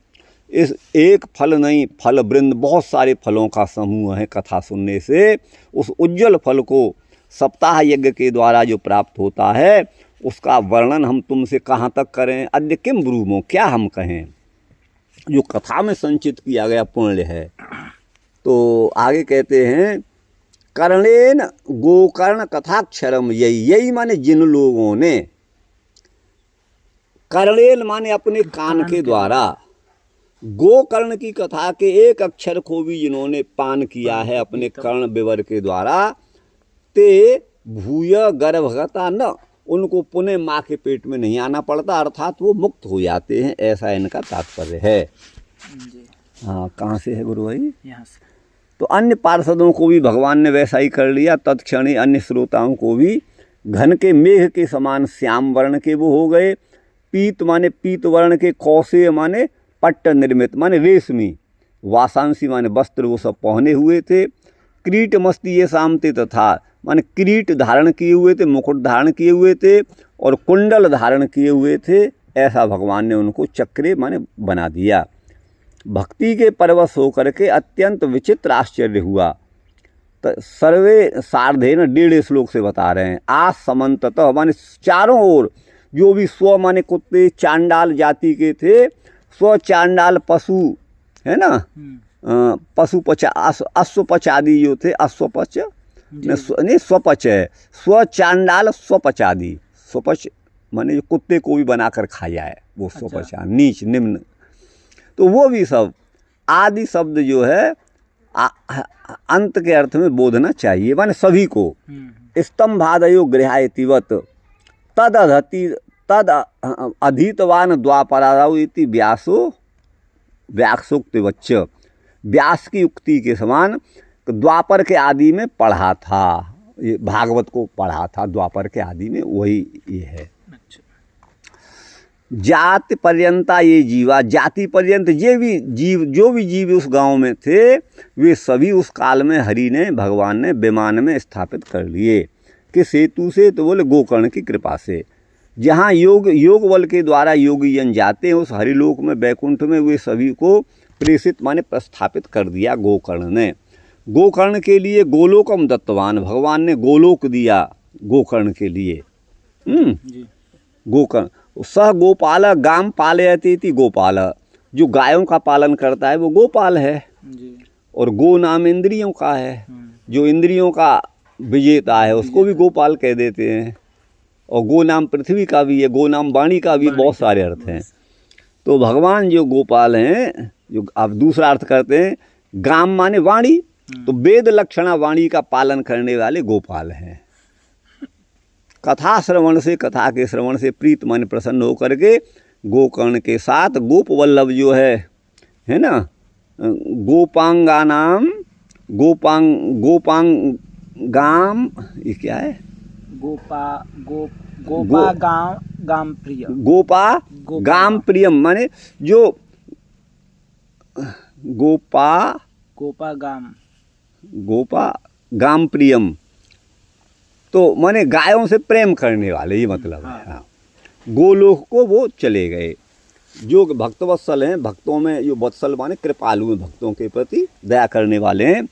इस एक फल नहीं, फल वृंद बहुत सारे फलों का समूह है। कथा सुनने से उस उज्ज्वल फल को सप्ताह यज्ञ के द्वारा जो प्राप्त होता है उसका वर्णन हम तुमसे कहाँ तक करें। अद्य किम ब्रूमो, क्या हम कहें। जो कथा में संचित किया गया पुण्य है। तो आगे कहते हैं कर्णेन गोकर्ण कथाक्षरम यही माने जिन लोगों ने, कर्णेन माने अपने कान के द्वारा, गोकर्ण की कथा के एक अक्षर को भी जिन्होंने पान किया है अपने कर्ण विवर के द्वारा, ते भूय गर्भगता न, उनको पुनः माँ के पेट में नहीं आना पड़ता, अर्थात वो मुक्त हो जाते हैं, ऐसा इनका तात्पर्य है। हाँ, कहाँ से है गुरु भाई? यहाँ से। तो अन्य पार्षदों को भी भगवान ने वैसा ही कर लिया। तत्क्षण अन्य श्रोताओं को भी घन के मेघ के समान श्याम वर्ण के वो हो गए। पीत माने पीत वर्ण के, कौशे माने पट्ट निर्मित माने रेशमी, वासांसी माने वस्त्र वो सब पहने हुए थे। किरीट मस्ती ये सामते तथा माने किरीट धारण किए हुए थे, मुकुट धारण किए हुए थे और कुंडल धारण किए हुए थे। ऐसा भगवान ने उनको चक्रे माने बना दिया। भक्ति के परवश होकर के अत्यंत विचित्र आश्चर्य हुआ। तो सर्वे सार्धेन 1.5 श्लोक से बता रहे हैं। आज समन्ततः माने चारों ओर जो भी स्व माने कुत्ते चांडाल जाति के थे, स्व चांडाल पशु है ना, पशुपच अश्वपच आदि जो थे, अश्वपच नहीं स्वपच है, स्व चांडाल स्वपच आदि। स्वपच माने जो कुत्ते को भी बनाकर खा जाए वो स्वपच, नीच निम्न। तो वो भी सब आदि शब्द जो है अंत के अर्थ में बोधना चाहिए, माने सभी को। स्तंभादयो गृहायतिवत तद अधीतवान द्वापरादौ इति व्यासोक्ति वच्च। व्यास की उक्ति के समान द्वापर के आदि में पढ़ा था, ये भागवत को पढ़ा था द्वापर के आदि में, वही ये है। जाति पर्यंता ये जीवा, जाति पर्यंत ये भी जीव, जो भी जीव उस गांव में थे वे सभी उस काल में हरि ने, भगवान ने विमान में स्थापित कर लिए। किस हेतु से? तो बोले गोकर्ण की कृपा से। जहाँ योग बल के द्वारा योगी जन जाते हैं उस हरिलोक में, बैकुंठ में, वे सभी को प्रेषित माने प्रस्थापित कर दिया गोकर्ण ने। गोकर्ण के लिए गोलोकम दत्तवान, भगवान ने गोलोक दिया गोकर्ण के लिए। गोकर्ण सह गोपाल गाम पालयति इति गोपाल, जो गायों का पालन करता है वो गोपाल है। और गो नाम इंद्रियों का है, जो इंद्रियों का विजेता है उसको भी गोपाल कह देते हैं। और गो नाम पृथ्वी का भी है, गो नाम वाणी का भी, बहुत सारे अर्थ हैं। तो भगवान जो गोपाल हैं, जो आप दूसरा अर्थ करते हैं गाम माने वाणी, तो वेद लक्षणा वाणी का पालन करने वाले गोपाल हैं। कथा श्रवण से, कथा के श्रवण से प्रीत मन प्रसन्न होकर के गोकर्ण के साथ गोप वल्लभ जो है ना, गोपांगानाम गोपांगाम, ये क्या है? गोपा गाम प्रियम माने जो गोपा गाम प्रियम, तो माने गायों से प्रेम करने वाले, ये मतलब है। हाँ। गोलोक को वो चले गए। जो भक्त वत्सल हैं, भक्तों में जो वत्सल माने कृपालु हैं, भक्तों के प्रति दया करने वाले हैं,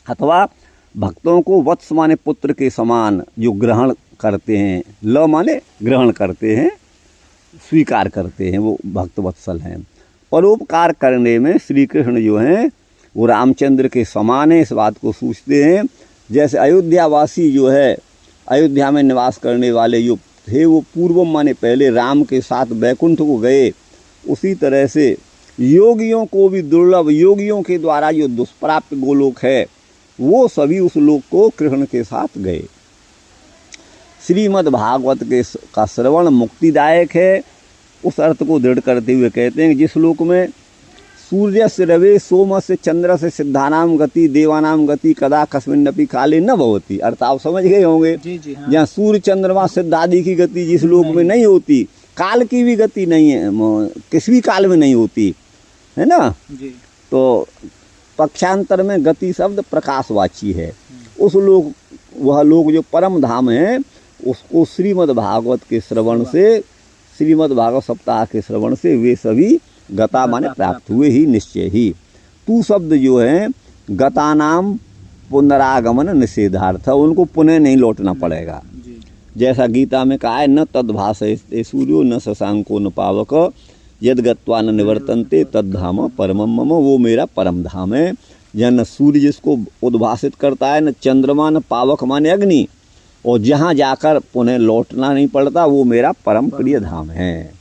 अथवा भक्तों को वत्स माने पुत्र के समान जो ग्रहण करते हैं, ल माने ग्रहण करते हैं, स्वीकार करते हैं, वो भक्त वत्सल हैं। परोपकार करने में श्री कृष्ण जो हैं वो रामचंद्र के समान है, इस बात को सोचते हैं। जैसे अयोध्यावासी जो है, अयोध्या में निवास करने वाले जो थे वो पूर्व माने पहले राम के साथ बैकुंठ को गए, उसी तरह से योगियों को भी दुर्लभ, योगियों के द्वारा जो दुष्प्राप्त गोलोक है वो सभी उस लोक को कृष्ण के साथ गए। श्रीमद् भागवत का श्रवण मुक्तिदायक है, उस अर्थ को दृढ़ करते हुए कहते हैं कि जिस लोक में सूर्य से रवे सोम से चंद्र से सिद्धानाम गति देवानाम गति कदा कस्मिन्नपि काले न भवती, अर्थ आप समझ गए होंगे। हाँ। जहाँ सूर्य चंद्रमा सिद्ध आदि की गति जिस लोक में नहीं होती, काल की भी गति नहीं है, किसी भी काल में नहीं होती है ना जी। तो पक्षांतर में गति शब्द प्रकाशवाची है। उस लोग, वह लोग जो परम धाम है, उसको श्रीमद् भागवत के श्रवण से, श्रीमद् भागवत सप्ताह के श्रवण से वे सभी गता माने प्राप्त हुए ही निश्चय ही। तू शब्द जो है गता नाम पुनरागमन निषेधार्थ, उनको पुनः नहीं लौटना पड़ेगा। जैसा गीता में कहा है, न तद्भासयते सूर्यो न शशांको न पावक यद गत्वा न निवर्तन्ते तद्धाम परमम मम, वो मेरा परम धाम है। जहाँ न सूर्य जिसको उद्भासित करता है, न चंद्रमा, न पावक माने अग्नि, और जहाँ जाकर पुनः लौटना नहीं पड़ता, वो मेरा परम प्रिय धाम है।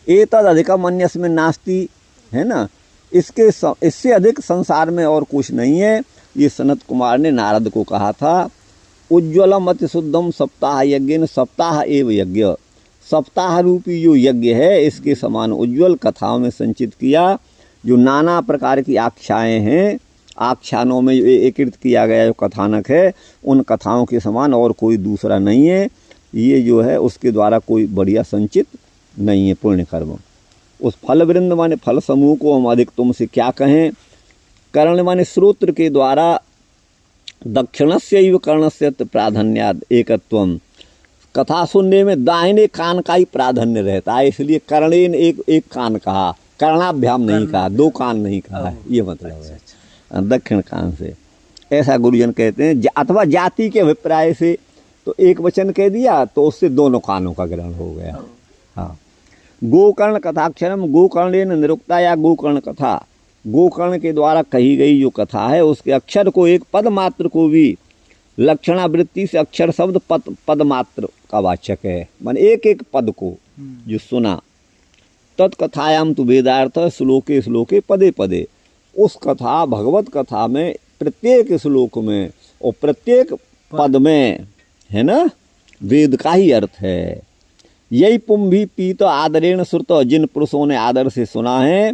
एतद अधिकम अन्यस्मिन् नास्ति, है ना, इससे अधिक संसार में और कुछ नहीं है। ये सनत कुमार ने नारद को कहा था। उज्ज्वलम अति शुद्धम सप्ताह यज्ञ, सप्ताह एव यज्ञ, सप्ताह रूपी जो यज्ञ है इसके समान उज्ज्वल कथाओं में संचित किया। जो नाना प्रकार की आख्याएँ हैं, आख्यानों में एकीकृत किया गया जो कथानक है, उन कथाओं के समान और कोई दूसरा नहीं है। ये जो है उसके द्वारा कोई बढ़िया संचित नहीं है पुण्य कर्म। उस फल वृंद माने फल समूह को हम अधिक तुमसे क्या कहें। कर्ण माने श्रोत्र के द्वारा दक्षिणस्यैव कर्णस्य प्राधान्याद एकत्वम, कथा सुनने में दाहिने कान का ही प्राधान्य रहता है, इसलिए कर्णेन एक कान कहा, कर्णाभ्याम नहीं कहा, दो कान नहीं कहा, ये मतलब है दक्षिण कान से। ऐसा गुरुजन कहते हैं। अथवा जाति के अभिप्राय से तो एक वचन कह दिया तो उससे दोनों कानों का ग्रहण हो गया। हाँ, गोकर्ण कथाक्षरम गोकर्णेन निरुक्ता, या गोकर्ण कथा, गोकर्ण के द्वारा कही गई जो कथा है उसके अक्षर को, एक पद मात्र को भी लक्षणावृत्ति से अक्षर शब्द पद मात्र का वाचक है, माने एक एक पद को जो सुना। तत्कथायाम तो वेदार्थ श्लोके श्लोके पदे पदे, उस कथा भगवत कथा में प्रत्येक श्लोक में और प्रत्येक पद में, है ना, वेद का ही अर्थ है। यही पुंभी पीत आदरेण श्रुत, जिन पुरुषों ने आदर से सुना है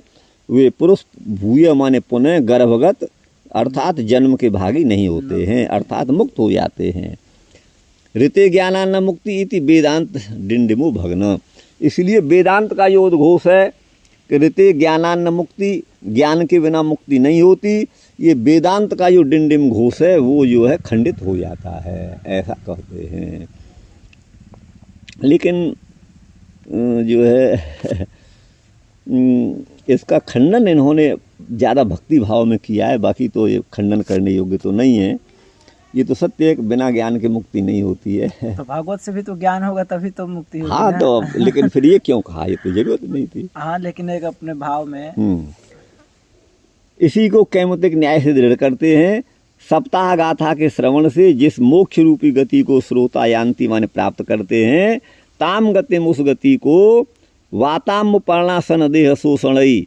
वे पुरुष भूय माने पुनः गर्भगत अर्थात जन्म के भागी नहीं होते हैं, अर्थात मुक्त हो जाते हैं। ऋते ज्ञानान्न मुक्ति इति वेदांत डिंडिमु भग्न, इसलिए वेदांत का जो उद्घोष है कि ऋते ज्ञानान्न मुक्ति, ज्ञान के बिना मुक्ति नहीं होती, ये वेदांत का जो डिंडिम घोष है वो जो है खंडित हो जाता है, ऐसा कहते हैं। लेकिन जो है इसका खंडन इन्होंने ज़्यादा भक्ति भाव में किया है, बाकी तो ये खंडन करने योग्य तो नहीं है। ये तो सत्य है कि बिना ज्ञान के मुक्ति नहीं होती है। तो भागवत से भी तो ज्ञान होगा तभी तो मुक्ति होगी। हाँ, तो लेकिन फिर ये क्यों कहा, ये तो जरूरत नहीं थी। हाँ, लेकिन एक अपने भाव में इसी को कैमुतिक न्याय से दृढ़ करते हैं। सप्ताह गाथा के श्रवण से जिस मोक्ष रूपी गति को श्रोता यान्ति माने प्राप्त करते हैं, ताम गतिम, उस गति को वाताम पर्णासन देह शोषणई,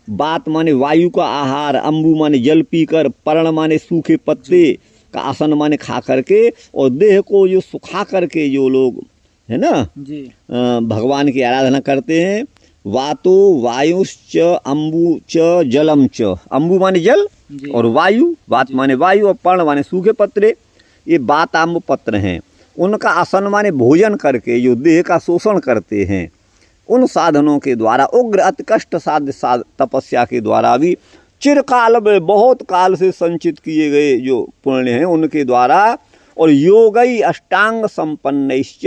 बात माने वायु का आहार, अम्बु माने जल पीकर, पर्ण माने सूखे पत्ते का आसन माने खा करके, और देह को जो सुखा करके जो लोग, है ना जी, भगवान की आराधना करते हैं। वातो वायुश्च अम्बु च जलम च, अम्बु माने जल और वायु, वात माने वायु और पर्ण माने सूखे पत्रे, ये वाताम्ब पत्र हैं। उनका आसन माने भोजन करके जो देह का शोषण करते हैं, उन साधनों के द्वारा उग्र अति कष्ट साध्य तपस्या के द्वारा भी चिरकाल में बहुत काल से संचित किए गए जो पुण्य हैं उनके द्वारा, और योगई अष्टांग संपन्नश्च,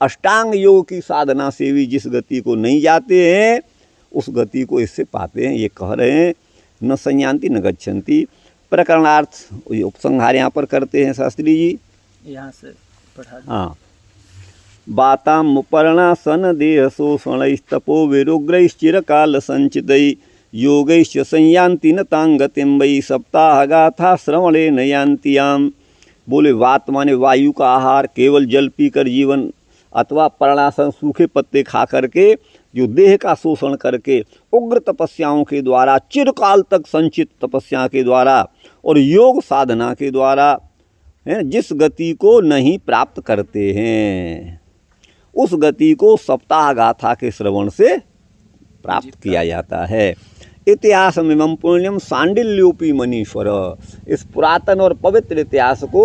अष्टांग योग की साधना से भी जिस गति को नहीं जाते हैं उस गति को इससे पाते हैं। ये कह रहे हैं न संयान्ति न गच्छन्ति। प्रकरणार्थ उपसंहार यहाँ पर करते हैं शास्त्री जी, यहाँ से पढ़ा। हाँ, बाताम पर्णासन देह शोषणस्तपो विरुग्रैश्चिरकाल संचितै योगैश्च संयान्ति न तांगतिम वै सप्ताह गाथा श्रवणे न यान्तियाम। बोले वात माने वायु का आहार, केवल जल पीकर जीवन, अथवा पर्णासन सूखे पत्ते खा करके जो देह का शोषण करके उग्र तपस्याओं के द्वारा, चिरकाल तक संचित तपस्या के द्वारा और योग साधना के द्वारा जिस गति को नहीं प्राप्त करते हैं, उस गति को सप्ताह गाथा के श्रवण से प्राप्त किया जाता है। इतिहास में पुण्यम सांडिल्योपी मनीश्वर, इस पुरातन और पवित्र इतिहास को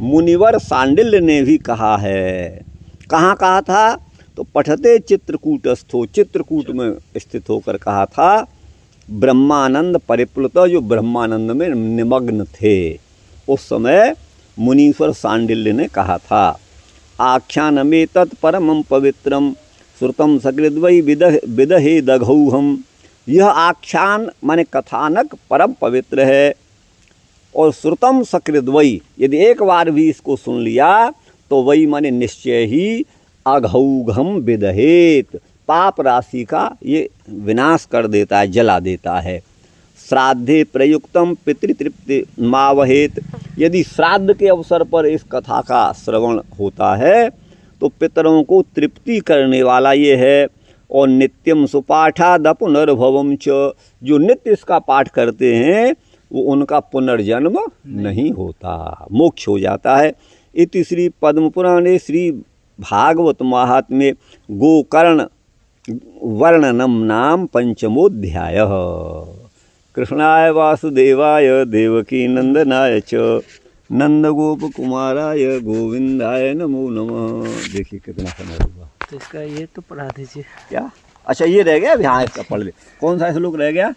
मुनिवर सांडिल्य ने भी कहा है। कहाँ कहा था? तो पठते चित्रकूटस्थो, चित्रकूट में स्थित होकर कहा था ब्रह्मानंद परिप्लुत, जो ब्रह्मानंद में निमग्न थे। उस समय मुनीश्वर सांडिल्य ने कहा था, आख्यानमे तत्परमं पवित्रम श्रुतम सकृद्वै विदहे दघौहम। यह आख्यान माने कथानक परम पवित्र है, और श्रुतम सकृद्वै, यदि एक बार भी इसको सुन लिया तो वही माने निश्चय ही अघौघम विदहेत, पाप राशि का ये विनाश कर देता है, जला देता है। श्राद्धे प्रयुक्तम पितृतृप्ति मावहेत, यदि श्राद्ध के अवसर पर इस कथा का श्रवण होता है तो पितरों को तृप्ति करने वाला ये है। और नित्यम सुपाठाद पुनर्भवम च, जो नित्य इसका पाठ करते हैं वो उनका पुनर्जन्म नहीं होता, मोक्ष हो जाता है। इति श्री पद्म पुराणे श्री भागवत महात्म्ये गोकर्ण वर्णनम नाम पंचमोध्याय। कृष्णाय वासुदेवाय देवकी नंदनाय च नंदगोप कुमाराय गोविंदाय नमो नमः। देखिए कितना समय हुआ। तो इसका ये तो पढ़ा दीजिए। क्या? अच्छा ये रह गया, यहाँ इसका पढ़ ले। कौन सा श्लोक रह गया?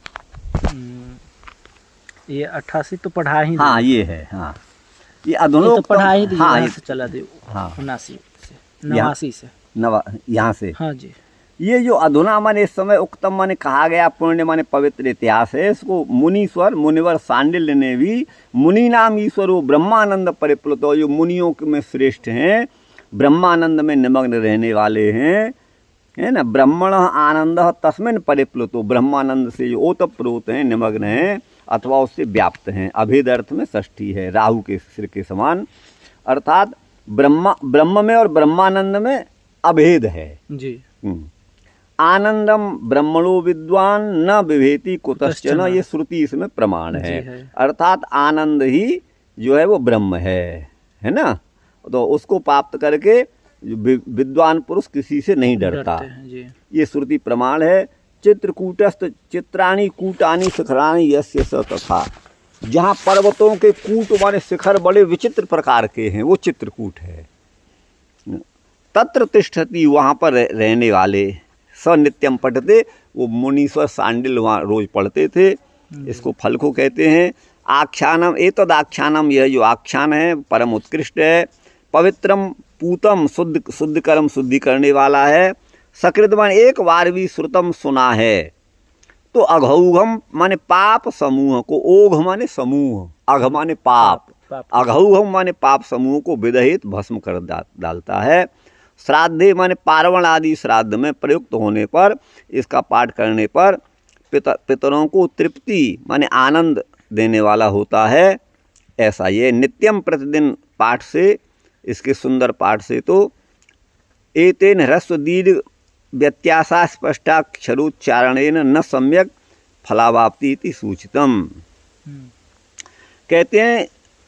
ये 88 तो पढ़ा ही। हाँ ये है, हाँ ये अधुनो तो पढ़ा ही दिया। हाँ यहाँ से चला दे। हाँ 89 से 89 से यहाँ से। हाँ जी। ये जो अधुना माने इस समय उक्तम माने कहा गया पुण्य माने पवित्र इतिहास है, इसको मुनिवर सांडिल्य ने भी मुनि नाम ईश्वरो ब्रह्मानंद परिप्लुतो, जो मुनियों में श्रेष्ठ हैं, ब्रह्मानंद में निमग्न रहने वाले हैं, है ना। ब्रह्मण आनंद तस्मिन् परिप्लुतो, ब्रह्मानंद से जो ओतप्रोत हैं, निमग्न हैं अथवा उससे व्याप्त हैं। अभेद अर्थ में षष्ठी है, राहु के सिर के समान, अर्थात ब्रह्म में और ब्रह्मानंद में अभेद है जी। आनंदम ब्रह्मणो विद्वान न विभेति कुतश्चन, ये श्रुति इसमें प्रमाण है। अर्थात आनंद ही जो है वो ब्रह्म है ना। तो उसको प्राप्त करके विद्वान पुरुष किसी से नहीं डरता, ये श्रुति प्रमाण है। चित्रकूटस्थ चित्राणी कूटानी शिखराणी यस्य स तथा, जहाँ पर्वतों के कूट वाले शिखर बड़े विचित्र प्रकार के हैं वो चित्रकूट है। तत्र तिष्ठति, वहाँ पर रहने वाले। स नित्यम पढ़ते, वो मुनीश्वर सांडिल्य वहाँ रोज पढ़ते थे। इसको फल को कहते हैं। आख्यानम एतद आख्यानम, यह जो आख्यान है परम उत्कृष्ट है। पवित्रम पूतम, शुद्ध कर्म शुद्धि करने वाला है। सकृतवन, एक बार भी श्रुतम सुना है तो अघौघम माने पाप समूह को, ओघ माने समूह, अघ माने पाप, अघौघम माने पाप समूह को विदहित भस्म कर डालता है। श्राद्धे माने पार्वण आदि श्राद्ध में प्रयुक्त होने पर, इसका पाठ करने पर पितरों को तृप्ति माने आनंद देने वाला होता है। ऐसा ये नित्यम प्रतिदिन पाठ से, इसके सुंदर पाठ से तो एतेन ह्रस्व दीर्घ व्यत्यासा स्पष्टाक्षरोच्चारणेन न सम्यक फलावाप्ति इति सूचितम। कहते हैं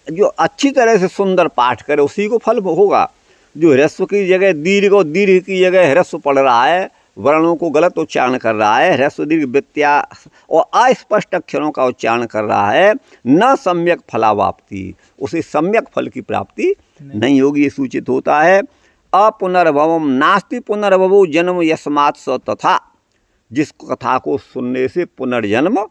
जो अच्छी तरह से सुंदर पाठ करे उसी को फल होगा। जो ह्रस्व की जगह दीर्घ और दीर्घ की जगह ह्रस्व पढ़ रहा है, वर्णों को गलत उच्चारण कर रहा है, ह्रस्व दीर्घ व्यत्यास और अस्पष्ट अक्षरों का उच्चारण कर रहा है, न सम्यक फलावाप्ति, उसे सम्यक फल की प्राप्ति नहीं होगी, ये सूचित होता है। अपुनर्भवम नास्ति पुनर्भवो जन्म यस्मात् स तथा, जिस कथा को सुनने से पुनर्जन्म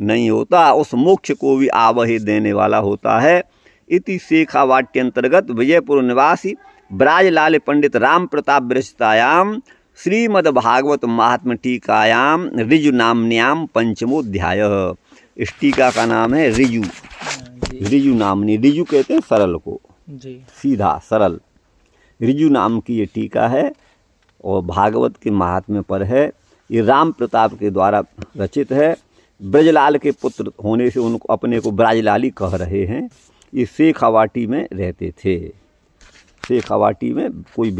नहीं होता उस मोक्ष को भी आवहि देने वाला होता है। इति शेखावाट्यंतर्गत विजयपुर निवासी ब्राजलाल पंडित राम प्रताप विरचितायाम श्रीमद्भागवत महात्म्य टीकायाम ऋजु नाम्न्याम पंचमोध्याय। इस टीका का नाम है ऋजु, ऋजु नामनी, ऋजु कहते हैं सरल को जी, सीधा सरल। ऋजु नाम की ये टीका है और भागवत के महात्म्य पर है। ये राम प्रताप के द्वारा रचित है। ब्रजलाल के पुत्र होने से उनको अपने को ब्राजलाली कह रहे हैं। ये शेखावाटी में रहते थे। शेखावाटी में कोई